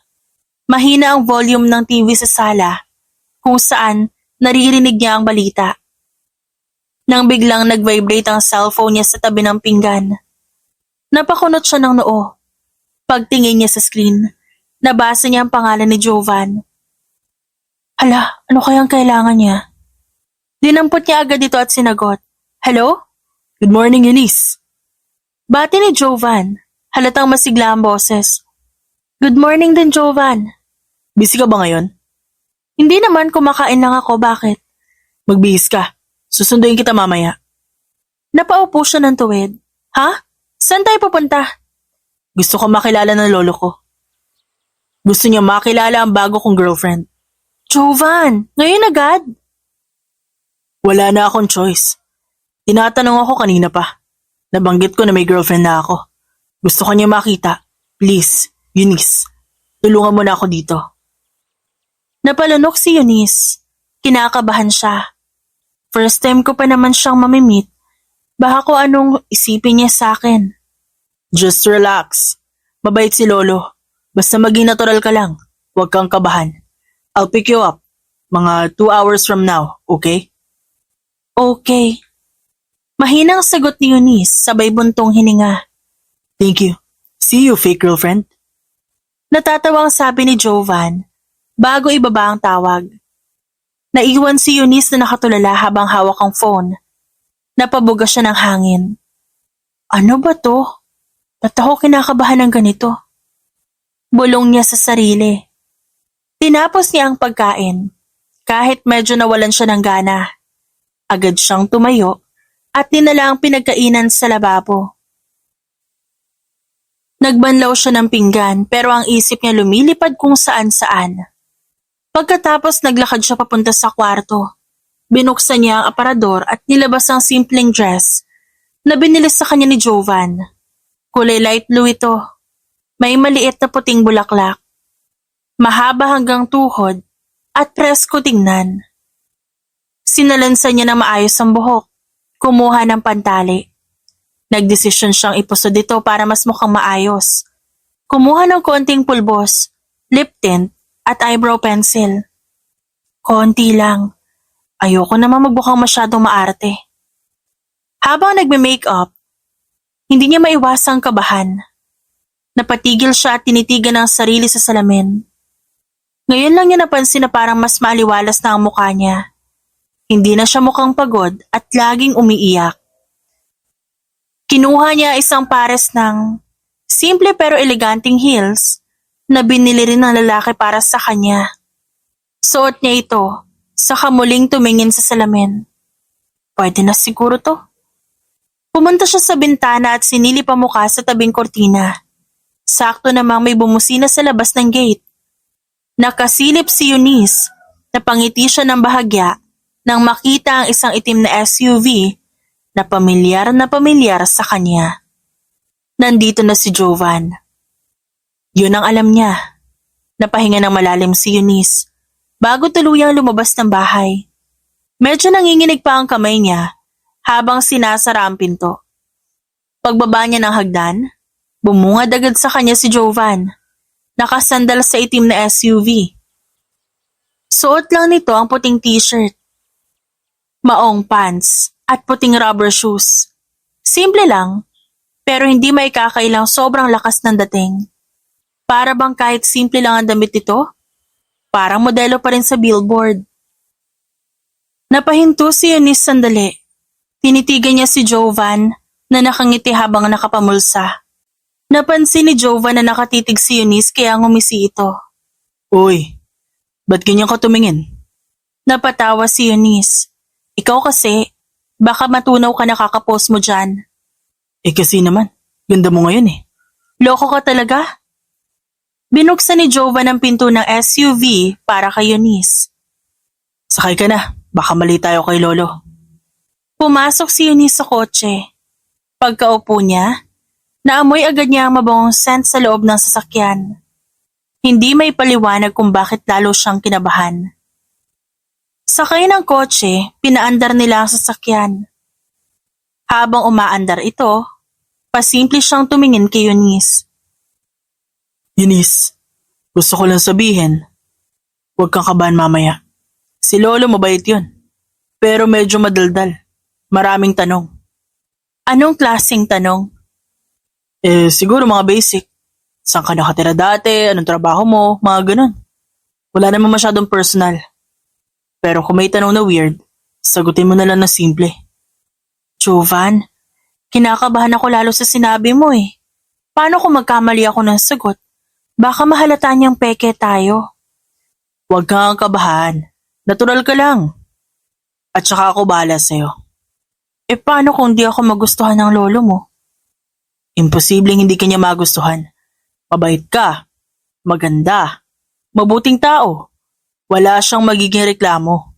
Mahina ang volume ng TV sa sala, kung saan naririnig niya ang balita. Nang biglang nag-vibrate ang cellphone niya sa tabi ng pinggan. Napakunot siya ng noo. Pagtingin niya sa screen, nabasa niya ang pangalan ni Jovan. Hala, ano kayang kailangan niya? Dinampot niya agad ito at sinagot. Hello? Good morning, Eunice. Bati ni Jovan, halatang masigla ang boses. Good morning din, Jovan. Busy ka ba ngayon? Hindi naman, kumakain lang ako, bakit? Magbihis ka. Susunduin kita mamaya. Napaupo siya ng tuwid. Ha? Saan tayo pupunta? Gusto ko makilala ng lolo ko. Gusto niya makilala ang bago kong girlfriend. Jovan, ngayon agad? Wala na akong choice. Tinatanong ako kanina pa. Nabanggit ko na may girlfriend na ako. Gusto ko niya makita. Please, Eunice, tulungan mo na ako dito. Napalunok si Eunice. Kinakabahan siya. First time ko pa naman siyang mamimit. Baka kung anong isipin niya sa akin. Just relax. Mabait si Lolo. Basta maging natural ka lang. Huwag kang kabahan. I'll pick you up. Mga 2 hours from now, okay? Okay. Mahinang sagot ni Eunice, sabay buntong hininga. Thank you. See you, fake girlfriend. Natatawang sabi ni Jovan, bago ibaba ang tawag. Naiwan si Eunice na nakatulala habang hawak ang phone. Napabuga siya ng hangin. Ano ba to? Ba't ako kinakabahan ng ganito? Bulong niya sa sarili. Tinapos niya ang pagkain. Kahit medyo nawalan siya ng gana. Agad siyang tumayo at dinala ang pinagkainan sa lababo. Nagbanlaw siya ng pinggan pero ang isip niya lumilipad kung saan-saan. Pagkatapos naglakad siya papunta sa kwarto. Binuksan niya ang aparador at nilabas ang simpleng dress na binili sa kanya ni Jovan. Kulay light blue ito. May maliit na puting bulaklak. Mahaba hanggang tuhod at presko tingnan. Sinalansan niya na maayos ang buhok. Kumuha ng pantali. Nagdesisyon siyang ipusod ito para mas mukhang maayos. Kumuha ng konting pulbos, lip tint at eyebrow pencil. Konti lang. Ayoko naman magbukang masyadong maarte. Habang nagme-makeup, hindi niya maiwasang kabahan. Napatigil siya at tinitigan ang sarili sa salamin. Ngayon lang niya napansin na parang mas maaliwalas na ang mukha niya. Hindi na siya mukhang pagod at laging umiiyak. Kinuha niya isang pares ng simple pero eleganteng heels na binili rin ng lalaki para sa kanya. Suot niya ito, saka muling tumingin sa salamin. Pwede na siguro to. Pumunta siya sa bintana at sinilip ang mukha sa tabing kortina. Sakto namang may bumusina sa labas ng gate. Nakasilip si Eunice, napangiti siya ng bahagya nang makita ang isang itim na SUV na pamilyar sa kanya. Nandito na si Jovan. Yun ang alam niya. Napahinga ng malalim si Eunice bago tuluyang lumabas ng bahay. Medyo nanginginig pa ang kamay niya habang sinasara ang pinto. Pagbaba niya ng hagdan, bumungad agad sa kanya si Jovan. Nakasandal sa itim na SUV. Suot lang nito ang puting t-shirt, maong pants at puting rubber shoes. Simple lang, pero hindi may kakailang sobrang lakas ng dating. Para bang kahit simple lang ang damit nito, parang modelo pa rin sa billboard. Napahinto si Eunice sandali. Tinitigan niya si Jovan na nakangiti habang nakapamulsa. Napansin ni Jovan na nakatitig si Eunice kaya ngumisi ito. Uy, ba't ganyan ka tumingin? Napatawa si Eunice. Ikaw kasi, baka matunaw ka nakakapost mo dyan. Kasi naman, ganda mo ngayon eh. Loko ka talaga? Binuksan ni Jovan ang pinto ng SUV para kay Eunice. Sakay ka na, baka mali tayo kay Lolo. Pumasok si Eunice sa kotse. Pagkaupo niya, naamoy agad niya ang mabangong scent sa loob ng sasakyan. Hindi may paliwanag kung bakit lalo siyang kinabahan. Sakay ng kotse, pinaandar nila ang sasakyan. Habang umaandar ito, pasimple siyang tumingin kay Eunice. Eunice, gusto ko lang sabihin, huwag kang kabahan mamaya. Si Lolo mabait yun, pero medyo madaldal. Maraming tanong. Anong klaseng tanong? Siguro mga basic. Saan ka nakatira dati? Anong trabaho mo? Mga ganun. Wala naman masyadong personal. Pero kung may tanong na weird, sagutin mo na lang na simple. Jovan, kinakabahan ako lalo sa sinabi mo eh. Paano kung magkamali ako ng sagot? Baka mahalata niyang peke tayo. Huwag kang kabahan. Natural ka lang. At saka ako bahala sa'yo. Paano kung di ako magustuhan ng lolo mo? Imposibleng hindi kanya magustuhan. Mabait ka, maganda, mabuting tao. Wala siyang magiging reklamo.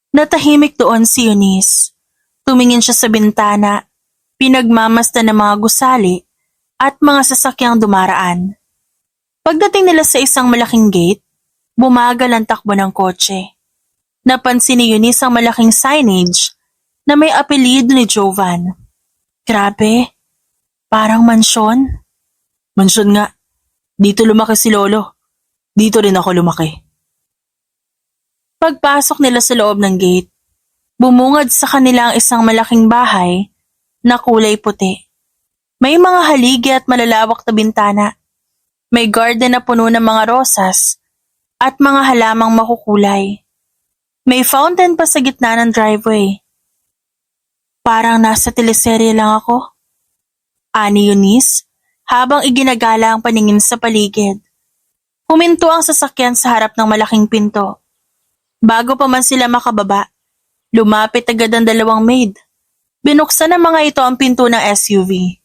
Natahimik doon si Eunice. Tumingin siya sa bintana, pinagmamasdan ng mga gusali at mga sasakyang dumaraan. Pagdating nila sa isang malaking gate, bumagal ang takbo ng kotse. Napansin ni Eunice ang malaking signage na may apelyido ni Jovan. Grabe, parang mansyon. Mansyon nga, dito lumaki si Lolo. Dito rin ako lumaki. Pagpasok nila sa loob ng gate, bumungad sa kanila ang isang malaking bahay na kulay puti. May mga haligi at malalawak na bintana. May garden na puno ng mga rosas at mga halamang makukulay. May fountain pa sa gitna ng driveway. Parang nasa teleserye lang ako. Ani Eunice, habang iginagala ang paningin sa paligid. Huminto ang sasakyan sa harap ng malaking pinto. Bago pa man sila makababa, lumapit agad ang dalawang maid. Binuksan ng mga ito ang pinto ng SUV.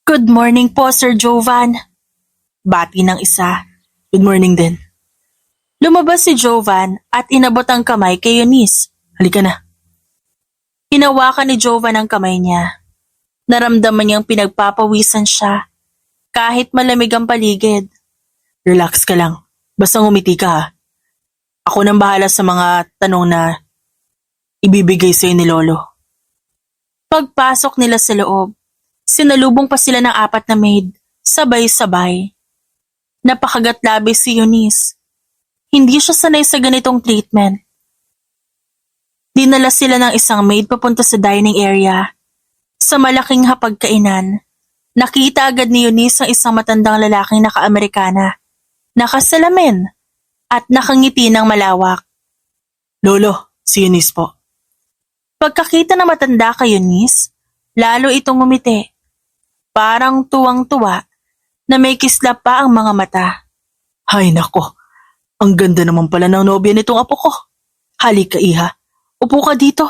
Good morning po, Sir Jovan. Bati ng isa. Good morning din. Lumabas si Jovan at inabot ang kamay kay Eunice. Halika na. Hinawakan ni Jovan ang kamay niya. Naramdaman niyang pinagpapawisan siya kahit malamig ang paligid. Relax ka lang. Basta ngumiti ka ha. Ako nang bahala sa mga tanong na ibibigay sa'yo ni Lolo. Pagpasok nila sa loob, sinalubong pa sila ng 4 na maid, sabay-sabay. Napakagat-labis si Eunice. Hindi siya sanay sa ganitong treatment. Dinala sila ng isang maid papunta sa dining area. Sa malaking hapagkainan, nakita agad ni Eunice ang isang matandang lalaking naka-Amerikana, nakasalamin at nakangiti ng malawak. Lolo, si Eunice po. Pagkakita ng matanda kay Eunice, lalo itong ngumiti. Parang tuwang-tuwa na may kislap pa ang mga mata. Hay nako, ang ganda naman pala ng nobya nitong apo ko. Halika iha, upo ka dito.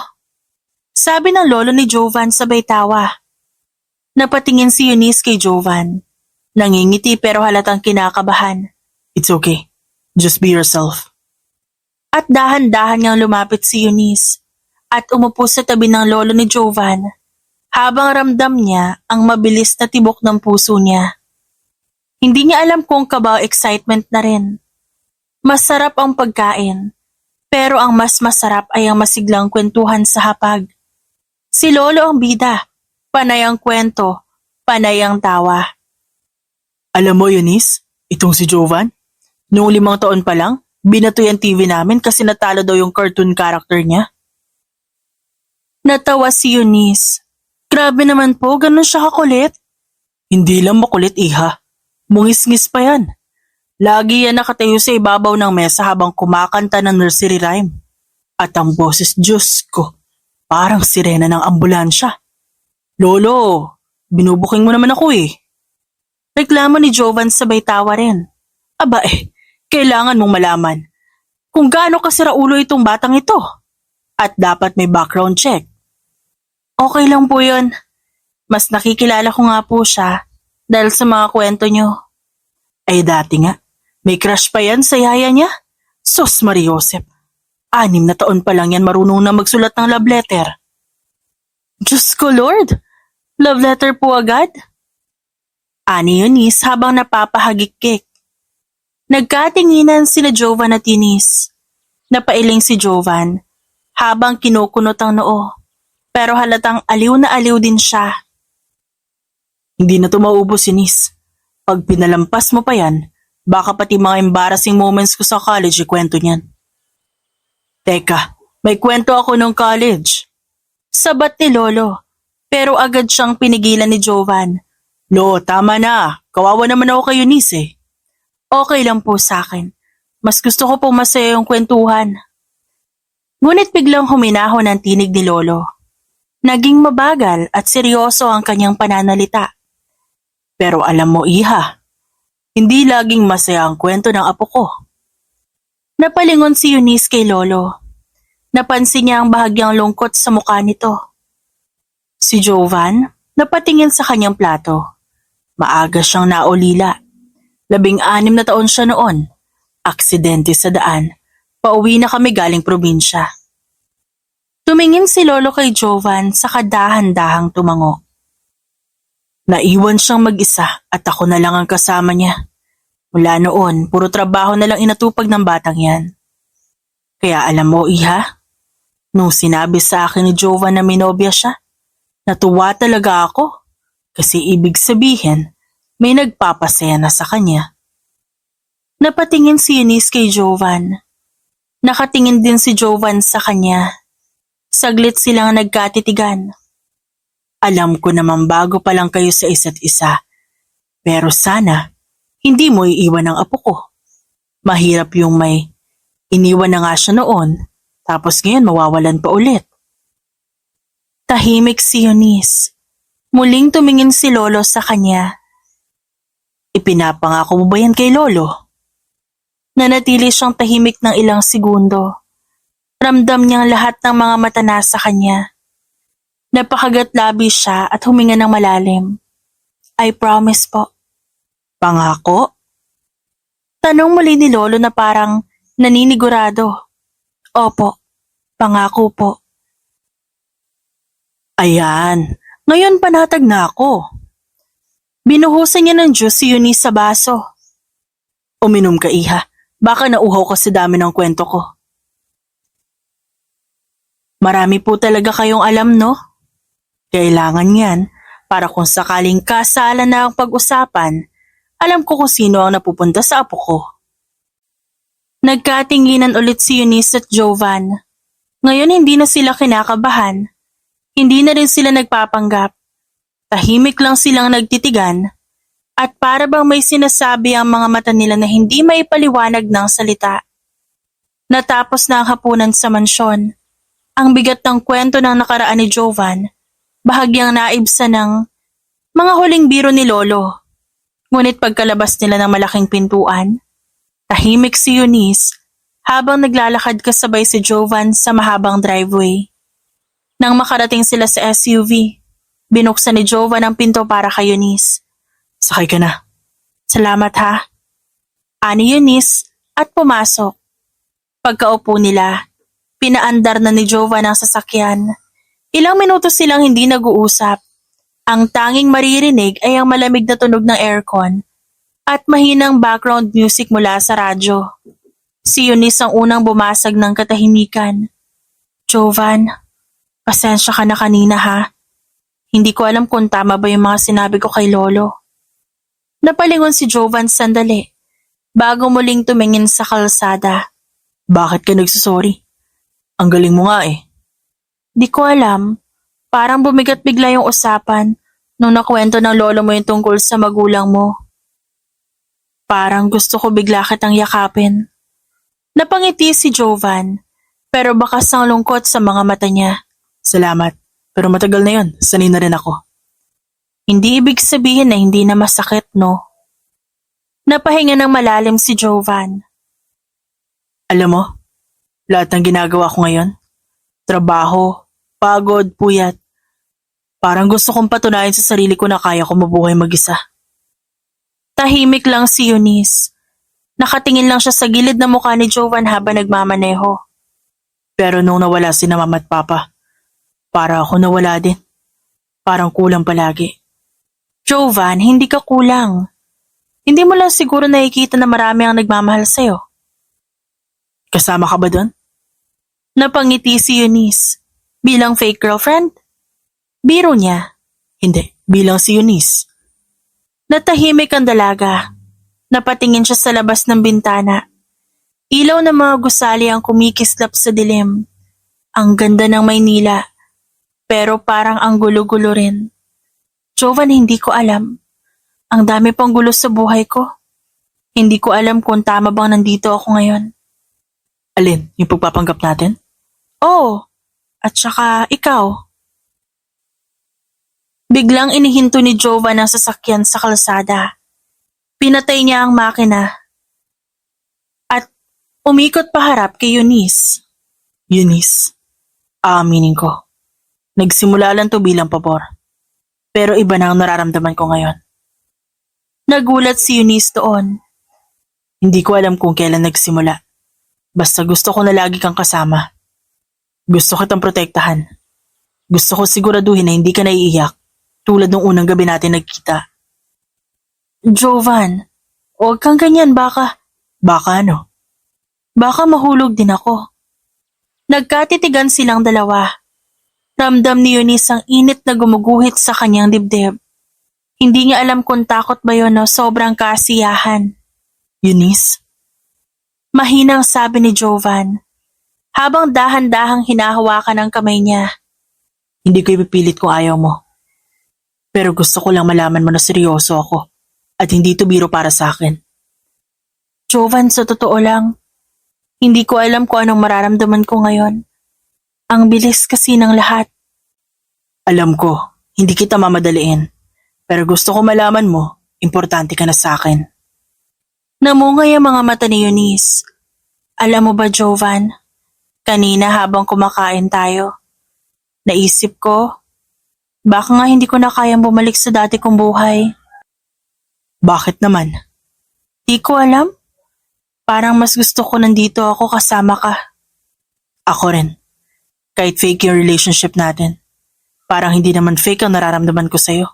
Sabi ng lolo ni Jovan sabay tawa. Napatingin si Eunice kay Jovan. Nangingiti pero halatang kinakabahan. It's okay. Just be yourself. At dahan-dahan niyang lumapit si Eunice at umupo sa tabi ng lolo ni Jovan habang ramdam niya ang mabilis na tibok ng puso niya. Hindi niya alam kung kaba o excitement na rin. Masarap ang pagkain, pero ang mas masarap ay ang masiglang kwentuhan sa hapag. Si Lolo ang bida, panay ang kwento, panay ang tawa. Alam mo Eunice, itong si Jovan, noong 5 taon pa lang, binato yung TV namin kasi natalo daw yung cartoon character niya. Natawa si Eunice. Grabe naman po, ganun siya kakulit. Hindi lang makulit iha, mungis-ngis pa yan. Lagi yan nakatayo sa ibabaw ng mesa habang kumakanta ng nursery rhyme. At ang boses, Diyos ko, parang sirena ng ambulansya. Lolo, binubuking mo naman ako eh. Reklamo ni Jovan sabay tawa rin. Aba kailangan mong malaman kung gaano kasira ulo itong batang ito. At dapat may background check. Okay lang po yun. Mas nakikilala ko nga po siya dahil sa mga kwento niyo. Ay dati nga, may crush pa yan sa yaya niya. Sos Mariosep, 6 na taon pa lang yan marunong na magsulat ng love letter. Diyos ko Lord, love letter po agad? Ani Eunice habang napapahagikik. Nagkatinginan sina Jovan at Eunice. Napailing si Jovan habang kinukunot ang noo. Pero halatang aliw na aliw din siya. Hindi na ito maubos, Eunice. Pag pinalampas mo pa yan, baka pati mga embarrassing moments ko sa college ikwento niyan. Teka, may kwento ako nung college. Sabat ni Lolo, pero agad siyang pinigilan ni Jovan. Lo, tama na. Kawawa naman ako kay Eunice eh. Okay lang po sa akin. Mas gusto ko pong masaya yung kwentuhan. Ngunit biglang huminahon ang tinig ni Lolo. Naging mabagal at seryoso ang kanyang pananalita. Pero alam mo iha, hindi laging masaya ang kwento ng apo ko. Napalingon si Eunice kay Lolo. Napansin niya ang bahagyang lungkot sa mukha nito. Si Jovan napatingin sa kanyang plato. Maaga siyang naulila. 16 na taon siya noon. Aksidente sa daan. Pauwi na kami galing probinsya. Tumingin si Lolo kay Jovan sa kadahan-dahang tumango. Naiwan siyang mag-isa at ako na lang ang kasama niya. Mula noon, puro trabaho na lang inatupag ng batang yan. Kaya alam mo iha, nung sinabi sa akin ni Jovan na minobya siya, natuwa talaga ako kasi ibig sabihin may nagpapasaya na sa kanya. Napatingin si Eunice kay Jovan. Nakatingin din si Jovan sa kanya. Saglit silang nagkatitigan. Alam ko naman bago pa lang kayo sa isa't isa. Pero sana, hindi mo iiwan ang apo ko. Mahirap yung may iniwan na nga siya noon, tapos ngayon mawawalan pa ulit. Tahimik si Eunice. Muling tumingin si Lolo sa kanya. Ipinapangako mo ba yan kay Lolo? Nanatili siyang tahimik ng ilang segundo. Ramdam niyang lahat ng mga mata nasa kanya. Napakagat-labi siya at huminga ng malalim. I promise po. Pangako? Tanong muli ni Lolo na parang naninigurado. Opo, pangako po. Ayan, ngayon panatag na ako. Binuhusan niya ng juice si Eunice sa baso. Uminom ka, iha. Baka nauhaw ka sa dami ng kwento ko. Marami po talaga kayong alam, no? Kailangan yan Para kung sakaling kasala na ang pag-usapan, alam ko kung sino ang napupunta sa apo ko. Nagkatinginan ulit si Eunice at Jovan. Ngayon hindi na sila kinakabahan. Hindi na rin sila nagpapanggap. Tahimik lang silang nagtitigan. At para bang may sinasabi ang mga mata nila na hindi maipaliwanag ng salita. Natapos na ang hapunan sa mansyon. Ang bigat ng kwento ng nakaraan ni Jovan, bahagyang naibsa ng mga huling biro ni Lolo. Ngunit pagkalabas nila ng malaking pintuan, tahimik si Eunice habang naglalakad kasabay si Jovan sa mahabang driveway. Nang makarating sila sa SUV, binuksan ni Jovan ang pinto para kay Eunice. Sakay ka na. Salamat ha. Ani Eunice at pumasok. Pagkaupo nila, pinaandar na ni Jovan ang sasakyan. Ilang minuto silang hindi nag-uusap. Ang tanging maririnig ay ang malamig na tunog ng aircon at mahinang background music mula sa radyo. Si Eunice ang unang bumasag ng katahimikan. Jovan, pasensya ka na kanina ha. Hindi ko alam kung tama ba yung mga sinabi ko kay Lolo. Napalingon si Jovan sandali bago muling tumingin sa kalsada. Bakit ka nagsusorry? Ang galing mo nga eh. Di ko alam. Parang bumigat bigla yung usapan nung nakwento ng lolo mo yung tungkol sa magulang mo. Parang gusto ko bigla kitang yakapin. Napangiti si Jovan, pero bakas ang lungkot sa mga mata niya. Salamat. Pero matagal na yun. Sanay na rin ako. Hindi ibig sabihin na hindi na masakit, no? Napahinga ng malalim si Jovan. Alam mo, lahat ng ginagawa ko ngayon, trabaho, pagod, puyat, parang gusto kong patunayan sa sarili ko na kaya ko mabuhay mag-isa. Tahimik lang si Eunice. Nakatingin lang siya sa gilid na mukha ni Jovan habang nagmamaneho. Pero nung nawala si na mama at papa, para ako nawala din. Parang kulang palagi. Jovan, hindi ka kulang. Hindi mo lang siguro nakikita na marami ang nagmamahal sa'yo. Kasama ka ba doon? Napangiti si Eunice. Bilang fake girlfriend? Biro niya. Hindi, bilang si Eunice. Natahimik ang dalaga. Napatingin siya sa labas ng bintana. Ilaw ng mga gusali ang kumikislap sa dilim. Ang ganda ng Maynila. Pero parang ang gulo-gulo rin. Jovan, hindi ko alam. Ang dami pang gulo sa buhay ko. Hindi ko alam kung tama bang nandito ako ngayon. Alin, yung pagpapanggap natin? Oo, at saka ikaw. Biglang inihinto ni Jovan ang sasakyan sa kalsada. Pinatay niya ang makina. At umikot paharap kay Eunice. Eunice, aaminin ko. Nagsimula lang to bilang pabor. Pero iba na ang nararamdaman ko ngayon. Nagulat si Eunice doon. Hindi ko alam kung kailan nagsimula. Basta gusto ko na lagi kang kasama. Gusto kitang protektahan. Gusto ko siguraduhin na hindi ka naiiyak tulad ng unang gabi natin nagkita. Jovan, huwag kang ganyan baka. Baka ano? Baka mahulog din ako. Nagkatitigan silang dalawa. Ramdam ni Eunice ang init na gumuguhit sa kanyang dibdib. Hindi niya alam kung takot ba yun o sobrang kasiyahan. Eunice? Mahinang sabi ni Jovan, habang dahan-dahang hinahawakan ang kamay niya. Hindi ko ipipilit kung ayaw mo. Pero gusto ko lang malaman mo na seryoso ako at hindi to biro para sa akin. Jovan, sa totoo lang, hindi ko alam kung anong mararamdaman ko ngayon. Ang bilis kasi ng lahat. Alam ko, hindi kita mamadaliin. Pero gusto ko malaman mo, importante ka na sa akin. Namungay ang mga mata ni Eunice. Alam mo ba, Jovan, kanina habang kumakain tayo, naisip ko, Baka nga hindi ko na kayang bumalik sa dati kong buhay. Bakit naman? Di ko alam. Parang mas gusto ko nandito ako kasama ka. Ako rin. Kahit fake yung relationship natin. Parang hindi naman fake ang nararamdaman ko sa'yo.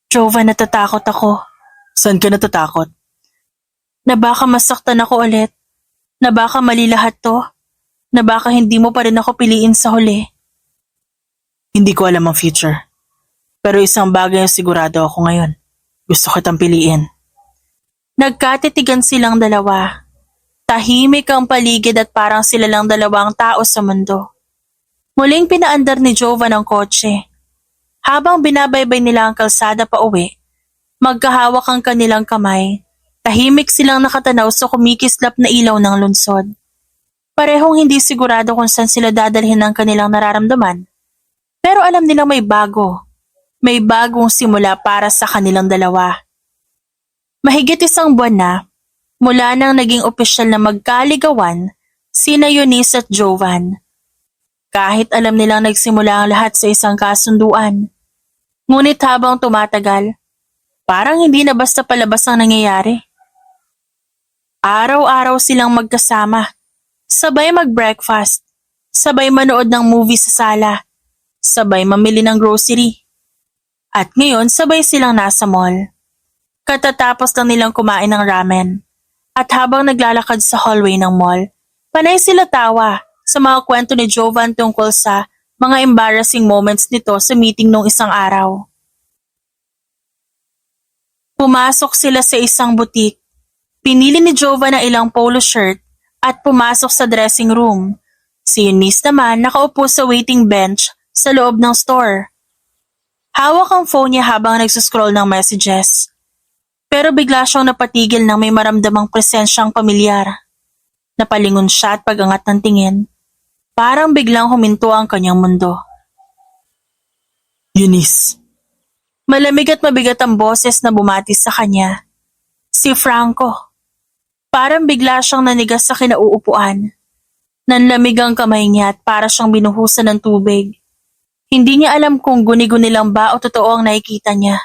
Jovan, natatakot ako. Saan ka natatakot? Na baka masaktan ako ulit. Na baka mali lahat to. Na baka hindi mo pa rin ako piliin sa huli. Hindi ko alam ang future. Pero isang bagay ang sigurado ako ngayon. Gusto kitang piliin. Nagkatitigan silang dalawa. Tahimik ang paligid at parang sila lang dalawang tao sa mundo. Muling pinaandar ni Jovan ang kotse. Habang binabaybay nila ang kalsada pa uwi, magkahawak ang kanilang kamay. Tahimik silang nakatanaw sa kumikislap na ilaw ng lungsod. Parehong hindi sigurado kung saan sila dadalhin ang kanilang nararamdaman. Pero alam nilang may bago. May bagong simula para sa kanilang dalawa. Mahigit isang buwan na, mula nang naging opisyal na magkaligawan, sina Eunice at Jovan. Kahit alam nilang nagsimula ang lahat sa isang kasunduan. Ngunit habang tumatagal, parang hindi na basta palabas ang nangyayari. Araw-araw silang magkasama, sabay mag-breakfast, sabay manood ng movie sa sala, sabay mamili ng grocery. At ngayon sabay silang nasa mall. Katatapos lang nilang kumain ng ramen. At habang naglalakad sa hallway ng mall, panay sila tawa sa mga kwento ni Jovan tungkol sa mga embarrassing moments nito sa meeting nung isang araw. Pumasok sila sa isang butik. Pinili ni Jovan ang ilang polo shirt at pumasok sa dressing room. Si Eunice naman nakaupo sa waiting bench sa loob ng store. Hawak ang phone niya habang nagsuscroll ng messages. Pero bigla siyang napatigil nang may maramdamang presensyang pamilyar. Napalingon siya at pagangat ng tingin. Parang biglang huminto ang kanyang mundo. Eunice. Malamig at mabigat ang boses na bumati sa kanya. Si Franco. Parang bigla siyang nanigas sa kinauupuan. Nanlamig ang kamay niya at para siyang binuhusan ng tubig. Hindi niya alam kung guni-guni lang ba o totoo ang nakikita niya.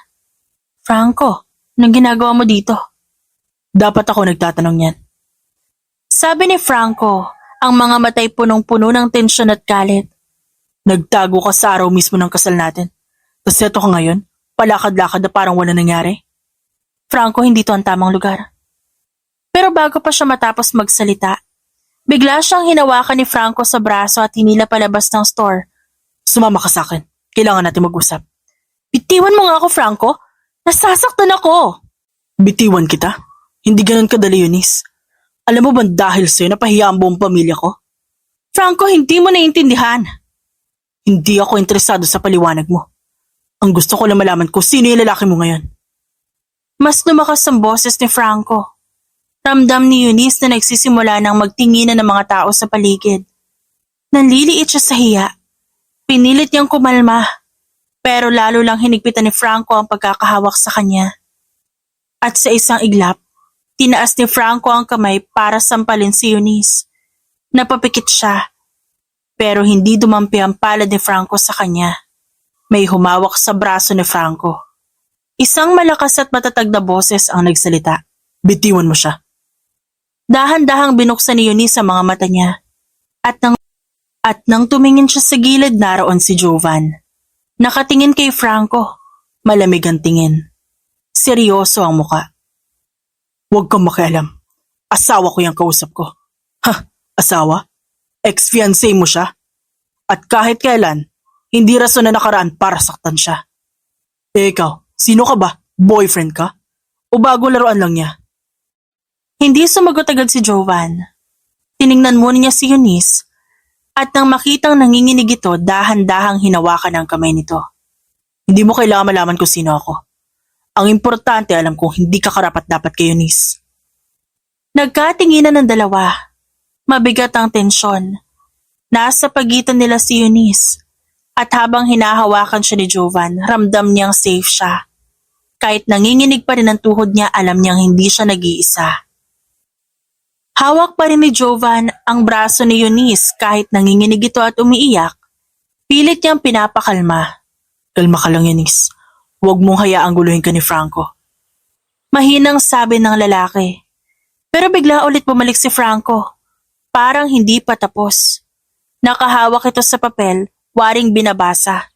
Franco, anong ginagawa mo dito? Dapat ako nagtatanong yan. Sabi ni Franco, ang mga matay punong-puno ng tensyon at galit. Nagtago ka sa araw mismo ng kasal natin. Tapos eto ka ngayon, palakad-lakad na parang wala nangyari. Franco, hindi to ang tamang lugar. Pero bago pa siya matapos magsalita, bigla siyang hinawakan ni Franco sa braso at hinila palabas ng store. Sumama ka sa akin. Kailangan natin mag-usap. Bitiwan mo nga ako, Franco. Nasasaktan ako. Bitiwan kita? Hindi ganun kadali, Eunice. Alam mo ba dahil sa'yo napahiya ang buong pamilya ko? Franco, hindi mo naiintindihan. Hindi ako interesado sa paliwanag mo. Ang gusto ko lang malaman kung sino yung lalaki mo ngayon. Mas lumakas ang boses ni Franco. Ramdam ni Eunice na nagsisimula ng magtinginan ng mga tao sa paligid. Nanliliit siya sa hiya. Pinilit niyang kumalma, pero lalo lang hinigpitan ni Franco ang pagkakahawak sa kanya. At sa isang iglap, tinaas ni Franco ang kamay para sampalin si Eunice. Napapikit siya, pero hindi dumampi ang palad ni Franco sa kanya. May humawak sa braso ni Franco. Isang malakas at matatag na boses ang nagsalita. Bitiwan mo siya. Dahan-dahang binuksan ni Eunice ang mga mata niya. At nang tumingin siya sa gilid, naroon si Jovan. Nakatingin kay Franco. Malamig ang tingin. Seryoso ang muka. Huwag kang makialam. Asawa ko yung kausap ko. Ha? Asawa? Ex-fiancé mo siya? At kahit kailan, hindi rason na nakaraan para saktan siya. Ikaw, sino ka ba? Boyfriend ka? O bago laruan lang niya? Hindi sumagot agad si Jovan. Tiningnan muna niya si Eunice. At nang makitang nanginginig ito, dahan-dahang hinawakan ang kamay nito. Hindi mo kailangan malaman kung sino ako. Ang importante, alam kong hindi ka karapat-dapat kay Eunice. Nagkatinginan ng dalawa. Mabigat ang tensyon. Nasa pagitan nila si Eunice. At habang hinahawakan siya ni Jovan, ramdam niyang safe siya. Kahit nanginginig pa rin ang tuhod niya, alam niyang hindi siya nag-iisa. Hawak pa rin ni Jovan ang braso ni Eunice kahit nanginginig ito at umiiyak. Pilit niyang pinapakalma. Kalma ka lang, Eunice. Huwag mong hayaang guluhin ka ni Franco. Mahinang sabi ng lalaki. Pero bigla ulit bumalik si Franco. Parang hindi pa tapos. Nakahawak ito sa papel, waring binabasa.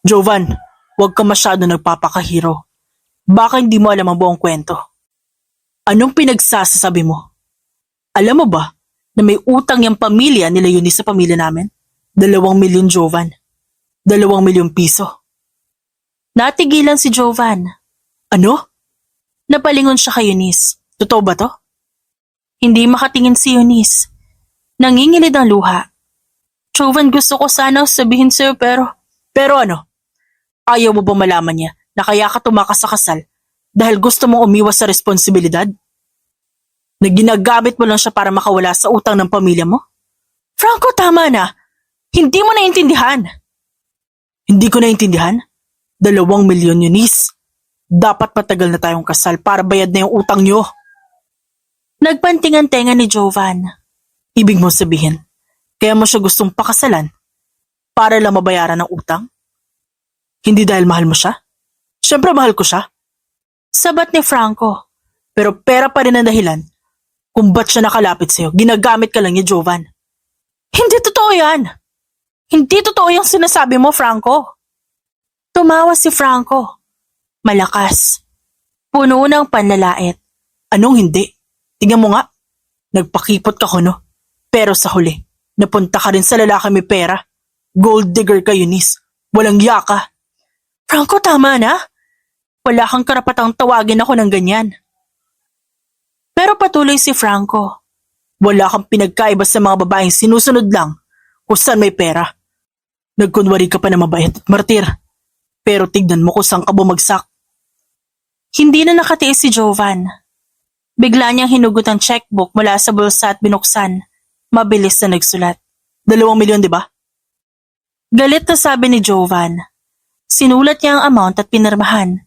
Jovan, huwag ka masyado nagpapakahiro. Baka hindi mo alam ang buong kwento. Anong pinagsasasabi mo? Alam mo ba na may utang yung pamilya nila Eunice sa pamilya namin? 2 milyon, Jovan. 2 milyong piso. Natigilan si Jovan. Ano? Napalingon siya kay Eunice. Totoo ba to? Hindi makatingin si Eunice. Nanginginig ang luha. Jovan, gusto ko sanang sabihin sa'yo pero... Pero ano? Ayaw mo ba malaman niya na kaya ka tumakas sa kasal dahil gusto mong umiwas sa responsibilidad? Na ginagamit mo lang siya para makawala sa utang ng pamilya mo? Franco, tama na. Hindi mo naiintindihan. Hindi ko naintindihan? 2 milyon, Eunice. Dapat matagal na tayong kasal para bayad na yung utang niyo. Nagpantingan tenga ni Jovan. Ibig mo sabihin, kaya mo siya gustong pakasalan para lang mabayaran ng utang? Hindi dahil mahal mo siya? Siyempre mahal ko siya. Sabat ni Franco. Pero pera pa rin ang dahilan kung ba't siya nakalapit sa'yo. Ginagamit ka lang niya, Jovan. Hindi totoo yan. Hindi totoo yung sinasabi mo, Franco. Tumawa si Franco. Malakas. Puno ng panlalait. Anong hindi? Tingnan mo nga. Nagpakipot ka ko, no? Pero sa huli, napunta ka rin sa lalaki may pera. Gold digger ka, Eunice. Walang yaka. Franco, tama na. Wala kang karapatang tawagin ako ng ganyan. Pero patuloy si Franco. Wala kang pinagkaiba sa mga babaeng sinusunod lang kung saan may pera. Nagkunwari ka pa na mabait at martir. Pero tignan mo kung saan ka bumagsak. Hindi na nakatiis si Jovan. Bigla niyang hinugot ang checkbook mula sa bulsa at binuksan. Mabilis na nagsulat. 2 milyon, di ba? Galit na sabi ni Jovan. Sinulat niya ang amount at pinirmahan.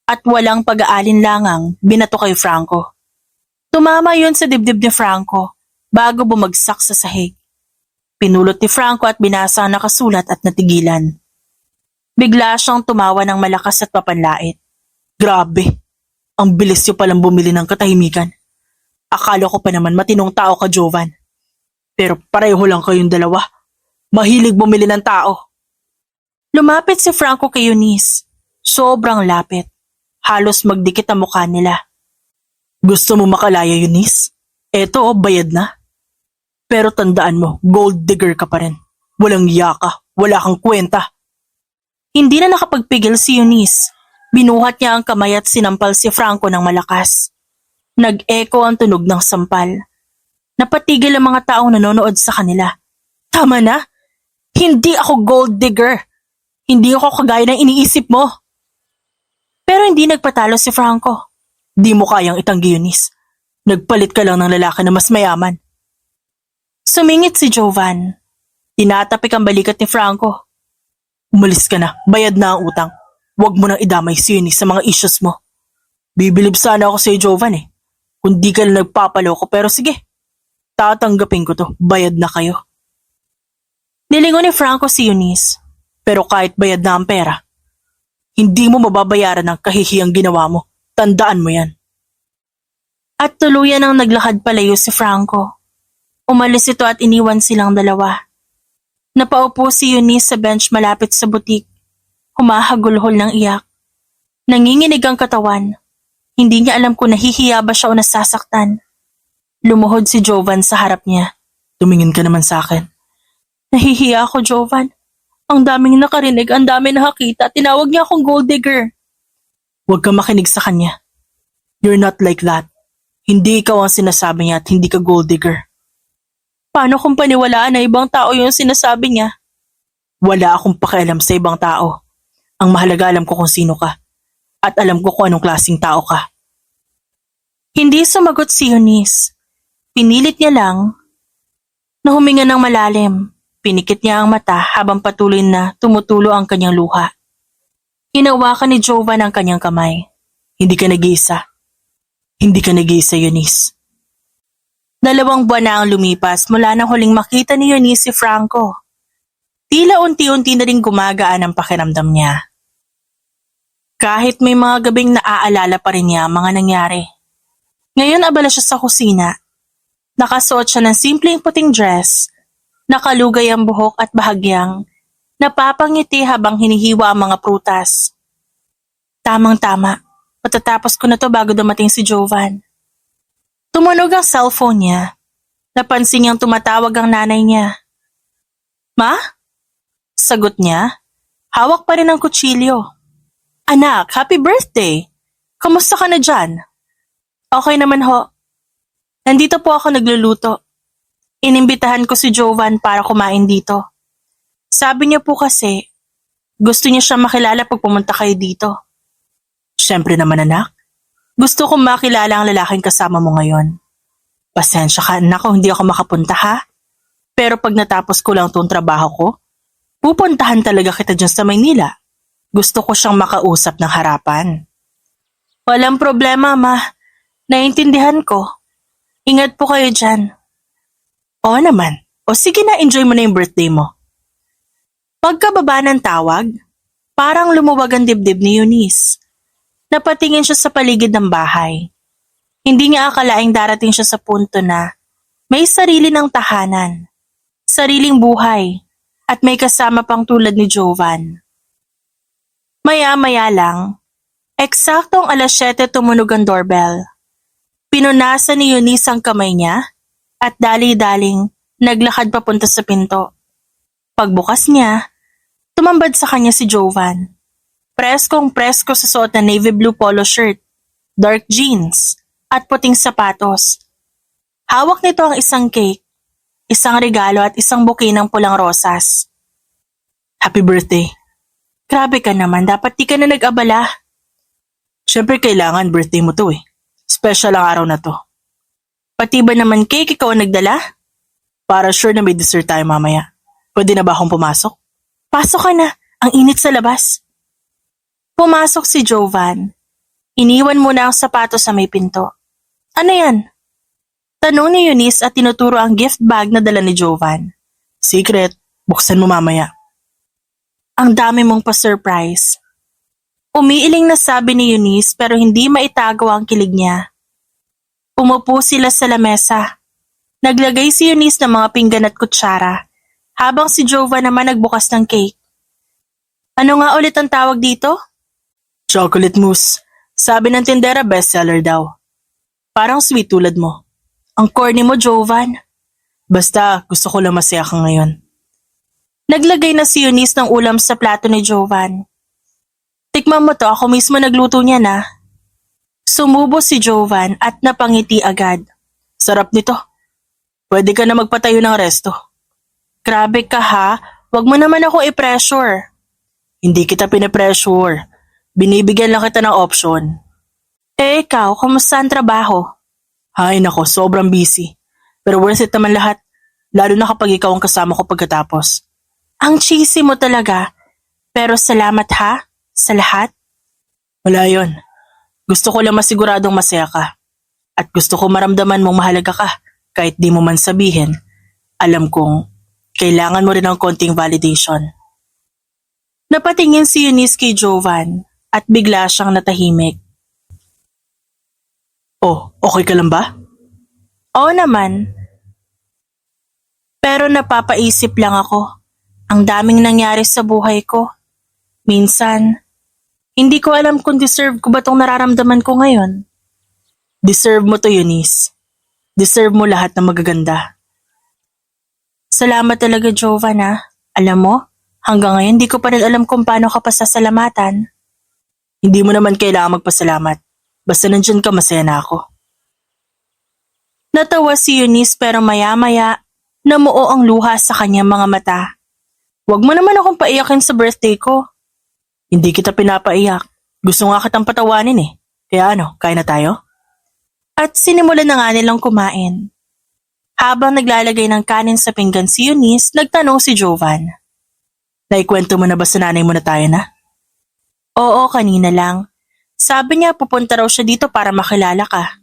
At walang pag-aalinlangang binato kay Franco. Tumama yun sa dibdib ni Franco bago bumagsak sa sahig. Pinulot ni Franco at binasa ang nakasulat at natigilan. Bigla siyang tumawa ng malakas at papanlait. Grabe. Ang bilis niyo palang bumili ng katahimikan. Akala ko pa naman matinong tao ka, Jovan. Pero pareho lang kayong dalawa. Mahilig bumili ng tao. Lumapit si Franco kay Eunice. Sobrang lapit. Halos magdikit ang mukha nila. Gusto mo makalaya, Eunice? Eto, bayad na. Pero tandaan mo, gold digger ka pa rin. Walang yaka, wala kang kwenta. Hindi na nakapagpigil si Eunice. Binuhat niya ang kamay at sinampal si Franco ng malakas. Nag-echo ang tunog ng sampal. Napatigil ang mga taong nanonood sa kanila. Tama na! Hindi ako gold digger! Hindi ako kagaya ng iniisip mo! Pero hindi nagpatalo si Franco. Di mo kayang itanggi, Eunice. Nagpalit ka lang ng lalaki na mas mayaman. Sumingit si Jovan. Tinatapik ang balikat ni Franco. Umalis ka na, bayad na ang utang. Huwag mo nang idamay si Eunice sa mga issues mo. Bibilib sana ako sa'yo, Jovan eh. Kung di ka lang nagpapaloko, pero sige. Tatanggapin ko to, bayad na kayo. Nilingon ni Franco si Eunice. Pero kahit bayad na ang pera, hindi mo mababayaran ang kahihiyang ginawa mo. Tandaan mo yan. At tuluyan ang naglakad palayo si Franco. Umalis ito at iniwan silang dalawa. Napaupo si Eunice sa bench malapit sa butik. Humahagulhol ng iyak. Nanginginig ang katawan. Hindi niya alam kung nahihiya ba siya o nasasaktan. Lumuhod si Jovan sa harap niya. Tumingin ka naman sa akin. Nahihiya ako, Jovan. Ang daming nakarinig, ang daming nakakita. Tinawag niya akong gold digger. Huwag ka makinig sa kanya. You're not like that. Hindi ikaw ang sinasabi niya at hindi ka gold digger. Paano kung paniwalaan na ibang tao yung sinasabi niya? Wala akong pakialam sa ibang tao. Ang mahalaga alam ko kung sino ka. At alam ko kung anong klaseng tao ka. Hindi sumagot si Eunice. Pinilit niya lang na huminga ng malalim. Pinikit niya ang mata habang patuloy na tumutulo ang kanyang luha. Hinawakan ni Jovan ang kanyang kamay. Hindi ka nag-iisa. Hindi ka nag-iisa, Eunice. 2 buwan na ang lumipas mula nang huling makita ni Eunice si Franco. Tila unti-unti na rin gumagaan ang pakiramdam niya. Kahit may mga gabing naaalala pa rin niya ang mga nangyari. Ngayon abala siya sa kusina. Nakasuot siya ng simpleng puting dress, nakalugay ang buhok at bahagyang napapangiti habang hinihiwa ang mga prutas. Tamang-tama, matatapos ko na to bago dumating si Jovan. Tumunog ang cellphone niya. Napansin niyang tumatawag ang nanay niya. Ma? Sagot niya. Hawak pa rin ang kutsilyo. Anak, happy birthday! Kamusta ka na dyan? Okay naman ho. Nandito po ako nagluluto. Inimbitahan ko si Jovan para kumain dito. Sabi niya po kasi, gusto niya siya makilala pag pumunta kayo dito. Siyempre naman anak, gusto kong makilala ang lalaking kasama mo ngayon. Pasensya ka anak kung hindi ako makapunta ha. Pero pag natapos ko lang tong trabaho ko, pupuntahan talaga kita dyan sa Maynila. Gusto ko siyang makausap ng harapan. Walang problema ma, naiintindihan ko. Ingat po kayo dyan. Oo naman. O sige na, enjoy mo na yung birthday mo. Pagkababa ng tawag, parang lumuwag ang dibdib ni Eunice. Napatingin siya sa paligid ng bahay. Hindi niya akalaing darating siya sa punto na may sarili ng tahanan, sariling buhay, at may kasama pang tulad ni Jovan. Maya-maya lang, eksaktong 7:00 tumunog ang doorbell. Pinunasan ni Eunice ang kamay niya at dali-daling naglakad papunta sa pinto. Pagbukas niya, tumambad sa kanya si Jovan. Preskong-presko sa suot na navy blue polo shirt, dark jeans, at puting sapatos. Hawak nito ang isang cake, isang regalo at isang bouquet ng pulang rosas. Happy birthday. Grabe ka naman, dapat di ka na nag-abala. Siyempre kailangan birthday mo to eh. Special ang araw na to. Pati ba naman cake ikaw ang nagdala? Para sure na may dessert tayo mamaya. Pwede na ba akong pumasok? Pasok ka na, ang init sa labas. Pumasok si Jovan. Iniwan muna ang sapatos sa may pinto. Ano yan? Tanong ni Eunice at tinuturo ang gift bag na dala ni Jovan. Secret, buksan mo mamaya. Ang dami mong pa-surprise. Umiiling na sabi ni Eunice pero hindi maitago ang kilig niya. Umupo sila sa lamesa. Naglagay si Eunice ng mga pinggan at kutsara habang si Jovan naman nagbukas ng cake. Ano nga ulit ang tawag dito? Chocolate mousse. Sabi ng tindera bestseller daw. Parang sweet tulad mo. Ang corny mo, Jovan. Basta gusto ko lang masaya ka ngayon. Naglagay na si Eunice ng ulam sa plato ni Jovan. Tikman mo to, ako mismo nagluto niya na. Sumubo si Jovan at napangiti agad. Sarap nito. Pwede ka na magpatayo ng resto. Grabe ka ha, wag mo naman ako i-pressure. Hindi kita pinipressure. Binibigyan lang kita ng option. Eh ikaw, kumusta ang trabaho? Ay nako, sobrang busy. Pero worth it naman lahat. Lalo na kapag ikaw ang kasama ko pagkatapos. Ang cheesy mo talaga. Pero salamat ha. Sa lahat? Wala yun. Gusto ko lang masiguradong masaya ka. At gusto ko maramdaman mong mahalaga ka kahit di mo man sabihin. Alam kong kailangan mo rin ng konting validation. Napatingin si Eunice kay Jovan at bigla siyang natahimik. Oh, okay ka lang ba? Oo naman. Pero napapaisip lang ako. Ang daming nangyari sa buhay ko. Minsan, hindi ko alam kung deserve ko ba tong nararamdaman ko ngayon. Deserve mo to, Eunice. Deserve mo lahat ng magaganda. Salamat talaga, Jovan ha. Alam mo, hanggang ngayon di ko pa rin alam kung paano ka pasasalamatan. Hindi mo naman kailangan magpasalamat. Basta nandyan ka, masaya na ako. Natawa si Eunice pero maya-maya namuo ang luha sa kanyang mga mata. Huwag mo naman akong paiyakin sa birthday ko. Hindi kita pinapaiyak. Gusto nga kitang patawanin eh. Kaya ano, kain na tayo? At sinimulan na nga nilang kumain. Habang naglalagay ng kanin sa pinggan si Eunice, nagtanong si Jovan. Naikwento mo na ba sa nanay mo na tayo na? Oo, kanina lang. Sabi niya pupunta raw siya dito para makilala ka.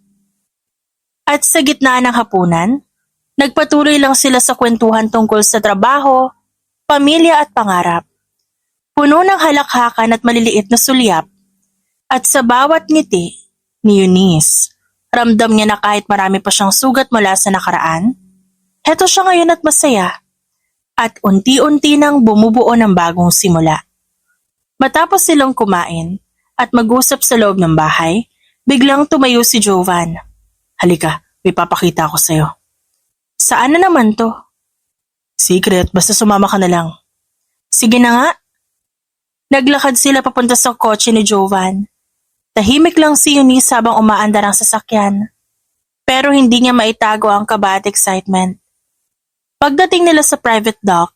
At sa gitna ng hapunan, nagpatuloy lang sila sa kwentuhan tungkol sa trabaho, pamilya at pangarap. Puno ng halakhakan at maliliit na sulyap. At sa bawat ngiti ni Eunice, ramdam niya na kahit marami pa siyang sugat mula sa nakaraan, heto siya ngayon at masaya. At unti-unti nang bumubuo ng bagong simula. Matapos silang kumain at mag-usap sa loob ng bahay, biglang tumayo si Jovan. Halika, may papakita ako sa'yo. Saan na naman to? Secret, basta sumama ka na lang. Sige na nga. Naglakad sila papunta sa kotse ni Jovan. Tahimik lang si Eunice habang umaandar ang sasakyan. Pero hindi niya maitago ang kaba at excitement. Pagdating nila sa private dock,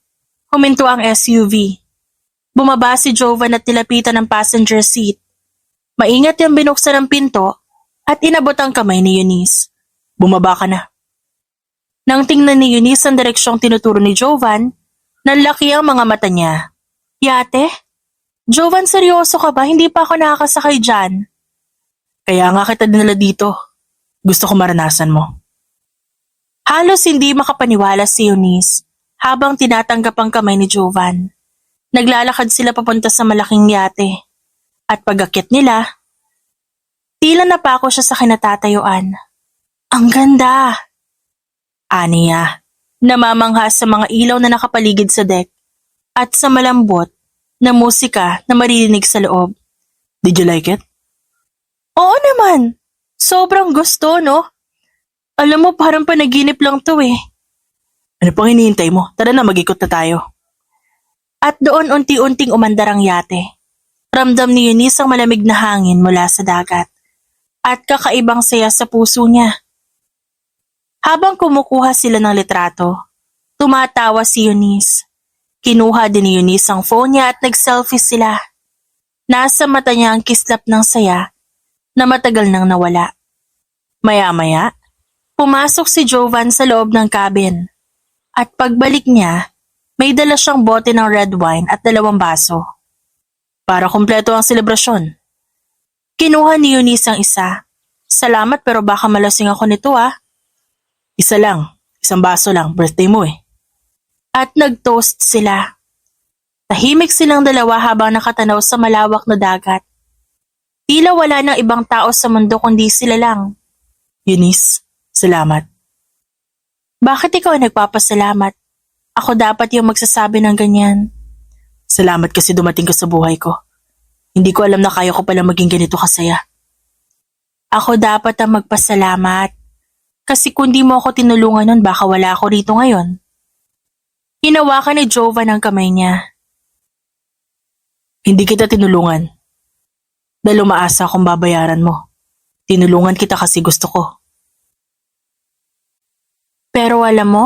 huminto ang SUV. Bumaba si Jovan at nilapitan ng passenger seat. Maingat niyang binuksan ang pinto at inabot ang kamay ni Eunice. Bumaba ka na. Nang tingnan ni Eunice ang direksyong tinuturo ni Jovan, nanlaki ang mga mata niya. Yate? Jovan, seryoso ka ba? Hindi pa ako nakakasakay dyan. Kaya nga kita dinala dito. Gusto ko maranasan mo. Halos hindi makapaniwala si Eunice habang tinatanggap ang kamay ni Jovan. Naglalakad sila papunta sa malaking yate. At pag-akyat nila, tila napako siya sa kinatatayuan. Ang ganda! Aniya, namamangha sa mga ilaw na nakapaligid sa deck at sa malambot na musika na maririnig sa loob. Did you like it? Oo naman. Sobrang gusto, no? Alam mo, parang panaginip lang to eh. Ano pang hinihintay mo? Tara na, mag-ikot na tayo. At doon unti-unting umandar ang yate. Ramdam ni Eunice ang malamig na hangin mula sa dagat. At kakaibang saya sa puso niya. Habang kumukuha sila ng litrato, tumatawa si Eunice. Kinuha din ni Eunice ang phone niya at nag-selfie sila. Nasa mata niya ang kislap ng saya na matagal nang nawala. Maya-maya, pumasok si Jovan sa loob ng cabin. At pagbalik niya, may dala siyang bote ng red wine at 2 baso. Para kumpleto ang selebrasyon. Kinuha ni Eunice ang isa. Salamat pero baka malasing ako nito ah. Isa lang, 1 baso lang, birthday mo eh. At nag-toast sila. Tahimik silang dalawa habang nakatanaw sa malawak na dagat. Tila wala ng ibang tao sa mundo kundi sila lang. Eunice, salamat. Bakit ikaw nagpapasalamat? Ako dapat yung magsasabi ng ganyan. Salamat kasi dumating ka sa buhay ko. Hindi ko alam na kaya ko pala maging ganito kasaya. Ako dapat ang magpasalamat. Kasi kung di mo ako tinulungan nun, baka wala ako rito ngayon. Hinawakan ni Jovan ang kamay niya. Hindi kita tinulungan. Dahil umaasa akong babayaran mo. Tinulungan kita kasi gusto ko. Pero alam mo,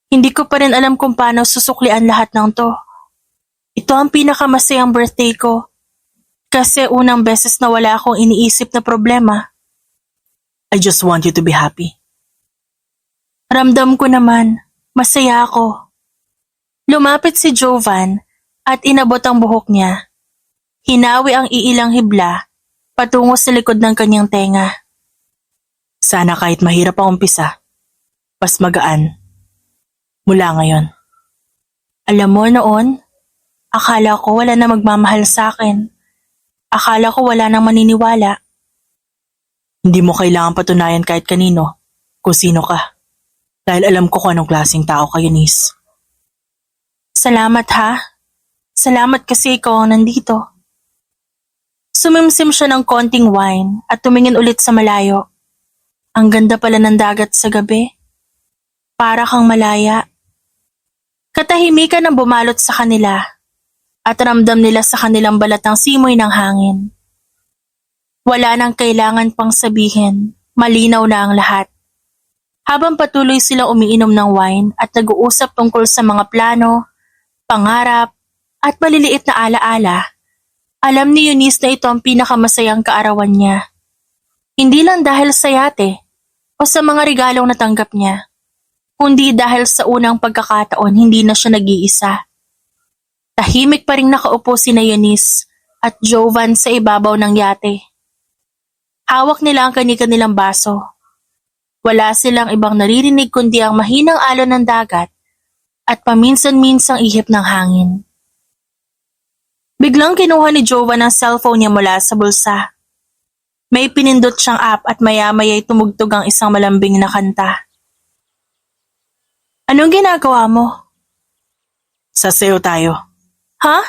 hindi ko pa rin alam kung paano susuklian lahat ng to. Ito ang pinakamasayang birthday ko. Kasi unang beses na wala akong iniisip na problema. I just want you to be happy. Ramdam ko naman, masaya ako. Lumapit si Jovan at inabot ang buhok niya. Hinawi ang iilang hibla patungo sa likod ng kanyang tenga. Sana kahit mahirap ang umpisa, mas magaan. Mula ngayon. Alam mo noon, akala ko wala na magmamahal sa akin. Akala ko wala nang maniniwala. Hindi mo kailangan patunayan kahit kanino kung sino ka. Dahil alam ko kung anong klaseng tao ka, Eunice. Salamat ha. Salamat kasi ikaw ang nandito. Sumimsim siya ng konting wine at tumingin ulit sa malayo. Ang ganda pala ng dagat sa gabi. Para kang malaya. Katahimikan ang bumalot sa kanila at ramdam nila sa kanilang balat ang simoy ng hangin. Wala nang kailangan pang sabihin, malinaw na ang lahat. Habang patuloy silang umiinom ng wine at nag-uusap tungkol sa mga plano, pangarap, at maliliit na alaala, alam ni Eunice na ito ang pinakamasayang kaarawan niya. Hindi lang dahil sa yate o sa mga regalong natanggap niya, kundi dahil sa unang pagkakataon hindi na siya nag-iisa. Tahimik pa ring nakaupo sina Eunice at Jovan sa ibabaw ng yate. Hawak nila ang kani-kanilang baso. Wala silang ibang naririnig kundi ang mahinang alon ng dagat at paminsan-minsang ihip ng hangin. Biglang kinuha ni Jovan ang cellphone niya mula sa bulsa. May pinindot siyang app at maya-maya'y tumugtog ang isang malambing na kanta. Anong ginagawa mo? Sasayaw tayo. Ha?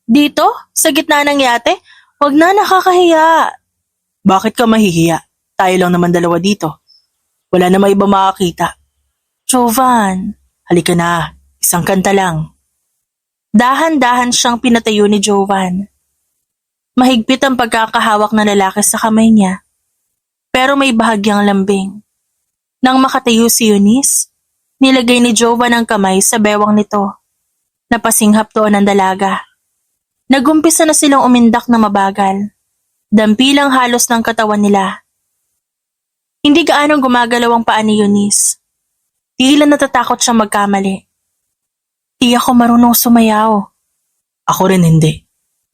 Dito? Sa gitna ng yate? Wag na, nakakahiya. Bakit ka mahihiya? Tayo lang naman dalawa dito. Wala na iba makakita. Jovan. Halika na, isang kanta lang. Dahan-dahan siyang pinatayo ni Jovan. Mahigpit ang pagkakahawak ng lalaki sa kamay niya, pero may bahagyang lambing. Nang makatayo si Eunice, nilagay ni Jovan ang kamay sa bewang nito. Napasinghap doon ang dalaga. Nagumpisa na silang umindak na mabagal. Dampilang halos ng katawan nila. Hindi gaanong gumagalaw ang paa ni Eunice. Tila natatakot siyang magkamali. Di ako marunong sumayaw. Ako rin hindi.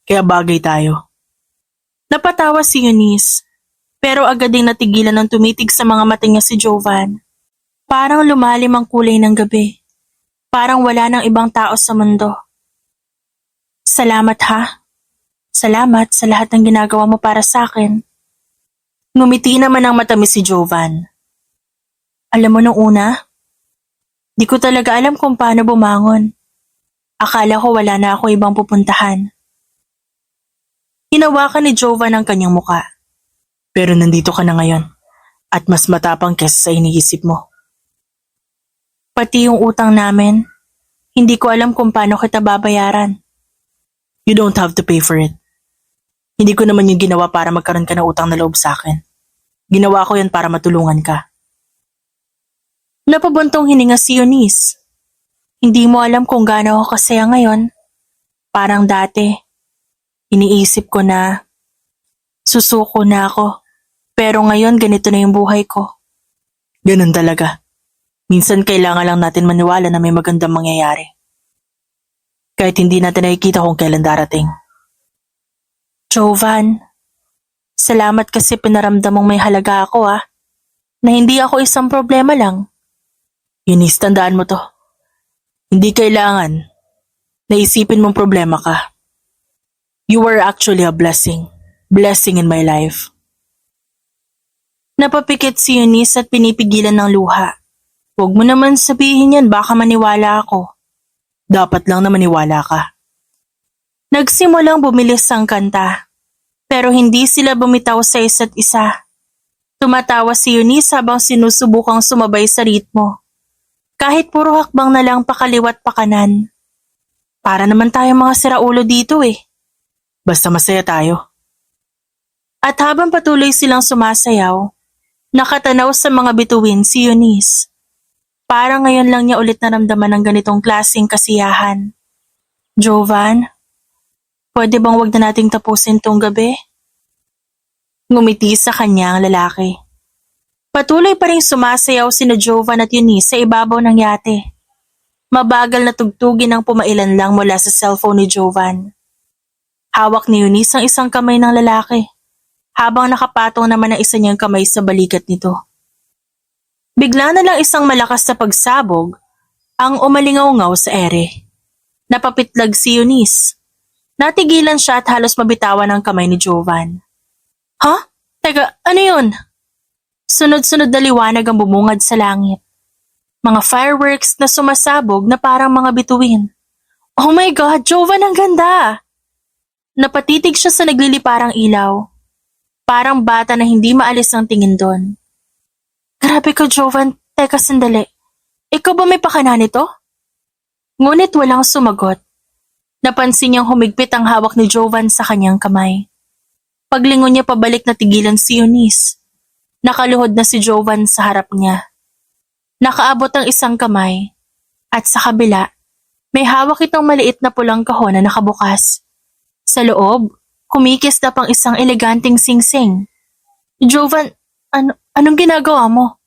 Kaya bagay tayo. Napatawa si Eunice, pero agad ding natigilan ng tumitig sa mga mata niya si Jovan. Parang lumalim ang kulay ng gabi. Parang wala nang ibang tao sa mundo. Salamat ha. Salamat sa lahat ng ginagawa mo para sa akin. Ngumiti naman ang matamis si Jovan. Alam mo nung una, di ko talaga alam kung paano bumangon. Akala ko wala na ako ibang pupuntahan. Hinawakan ni Jovan ang kanyang muka. Pero nandito ka na ngayon at mas matapang kesa sa iniisip mo. Pati yung utang namin, hindi ko alam kung paano kita babayaran. You don't have to pay for it. Hindi ko naman yung ginawa para magkaroon ka ng utang na loob sa akin. Ginawa ko yan para matulungan ka. Napabuntong hininga si Eunice. Hindi mo alam kung gaano ako kasaya ngayon. Parang dati, iniisip ko na susuko na ako. Pero ngayon ganito na yung buhay ko. Ganun talaga. Minsan kailangan lang natin maniwala na may magandang mangyayari. Kahit hindi natin nakikita kung kailan darating. Jovan, salamat kasi pinaramdam mong may halaga ako na hindi ako isang problema lang. Eunice, tandaan mo to. Hindi kailangan na isipin mong problema ka. You were actually a blessing. Blessing in my life. Napapikit si Eunice at pinipigilan ng luha. Huwag mo naman sabihin yan, baka maniwala ako. Dapat lang na maniwala ka. Nagsimulang bumilis ang kanta, pero hindi sila bumitaw sa isa't isa. Tumatawa si Eunice habang sinusubukang sumabay sa ritmo. Kahit puro hakbang na lang pakaliwat pakanan. Para naman tayo mga siraulo dito Basta masaya tayo. At habang patuloy silang sumasayaw, nakatanaw sa mga bituin si Eunice. Parang ngayon lang niya ulit naramdaman ng ganitong klaseng kasiyahan. Jovan, pwede bang wag na nating tapusin tong gabi? Ngumiti sa kanya ang lalaki. Patuloy pa rin sumasayaw sina Jovan at Eunice sa ibabaw ng yate. Mabagal na tugtugin ang pumailan lang mula sa cellphone ni Jovan. Hawak ni Eunice ang isang kamay ng lalaki, habang nakapatong naman ang isa niyang kamay sa balikat nito. Bigla na lang isang malakas na pagsabog ang umalingaw-ngaw sa ere. Napapitlag si Eunice. Natigilan siya at halos mabitawan ang kamay ni Jovan. Ha? Teka, ano yun? Sunod-sunod na liwanag ang bumungad sa langit. Mga fireworks na sumasabog na parang mga bituin. Oh my God, Jovan, ang ganda! Napatitig siya sa nagliliparang ilaw. Parang bata na hindi maalis ang tingin doon. Grabe ka, Jovan. Teka, sandali. Ikaw ba may pakana nito? Ngunit walang sumagot. Napansin niyang humigpit ang hawak ni Jovan sa kanyang kamay. Paglingon niya pabalik na tigilan si Eunice. Nakaluhod na si Jovan sa harap niya. Nakaabot ang isang kamay. At sa kabila, may hawak itong maliit na pulang kahon na nakabukas. Sa loob, kumikis na pang isang eleganteng singsing. Jovan, anong ginagawa mo?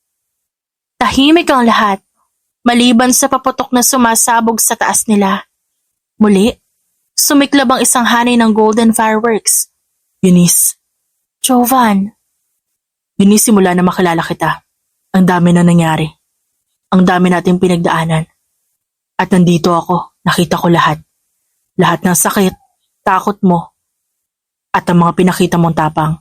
Tahimik ang lahat, maliban sa paputok na sumasabog sa taas nila. Muli, sumiklab ang isang hanay ng golden fireworks. Eunice. Jovan. Eunice, simula na makilala kita. Ang dami na nangyari. Ang dami nating pinagdaanan. At nandito ako, nakita ko lahat. Lahat ng sakit, takot mo, at ang mga pinakita mong tapang.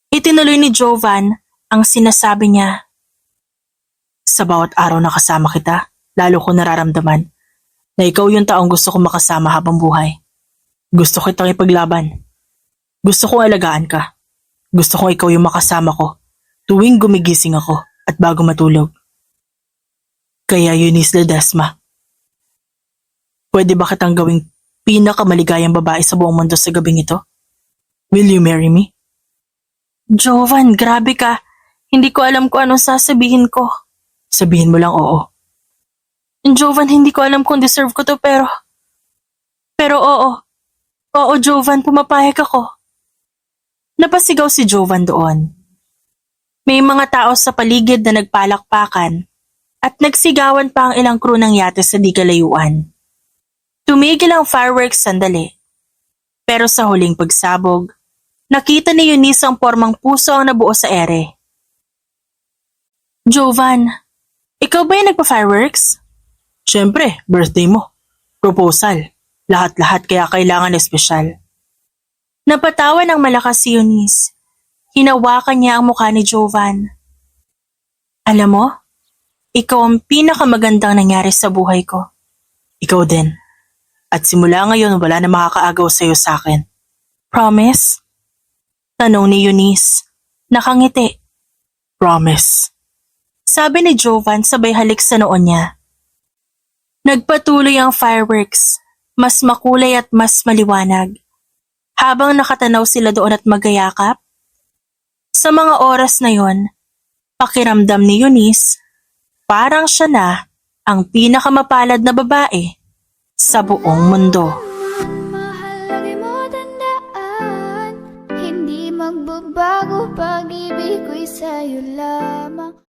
Itinuloy ni Jovan ang sinasabi niya. Sa bawat araw na kasama kita, lalo ko nararamdaman na ikaw yung taong gusto ko makasama habang buhay. Gusto kitang ipaglaban. Gusto kong alagaan ka. Gusto kong ikaw yung makasama ko tuwing gumigising ako at bago matulog. Kaya Eunice Ledesma, pwede ba kitang gawing pinakamaligayang babae sa buong mundo sa gabing ito? Will you marry me? Jovan, grabe ka. Hindi ko alam kung anong sasabihin ko. Sabihin mo lang oo. Jovan, hindi ko alam kung deserve ko to pero oo. Oo, Jovan, pumapayag ako. Napasigaw si Jovan doon. May mga tao sa paligid na nagpalakpakan at nagsigawan pa ang ilang crew ng yate sa di kalayuan. Tumigil ang fireworks sandali. Pero sa huling pagsabog, nakita ni Eunice ang pormang puso ang nabuo sa ere. Jovan, ikaw ba yung nagpa-fireworks? Siyempre, birthday mo. Proposal. Lahat-lahat kaya kailangan espesyal. Napatawa ng malakas si Eunice. Hinawakan niya ang mukha ni Jovan. Alam mo, ikaw ang pinakamagandang nangyari sa buhay ko. Ikaw din. At simula ngayon wala na makakaagaw sa'yo sa akin. Promise? Tanong ni Eunice. Nakangiti. Promise. Sabi ni Jovan sabay halik sa noon niya. Nagpatuloy ang fireworks, mas makulay at mas maliwanag. Habang nakatanaw sila doon at magayakap, sa mga oras na yon, pakiramdam ni Eunice, parang siya na ang pinakamapalad na babae sa buong mundo. Mahal, lagi mo tandaan, hindi magbabago pag-ibig ko'y sa'yo lamang.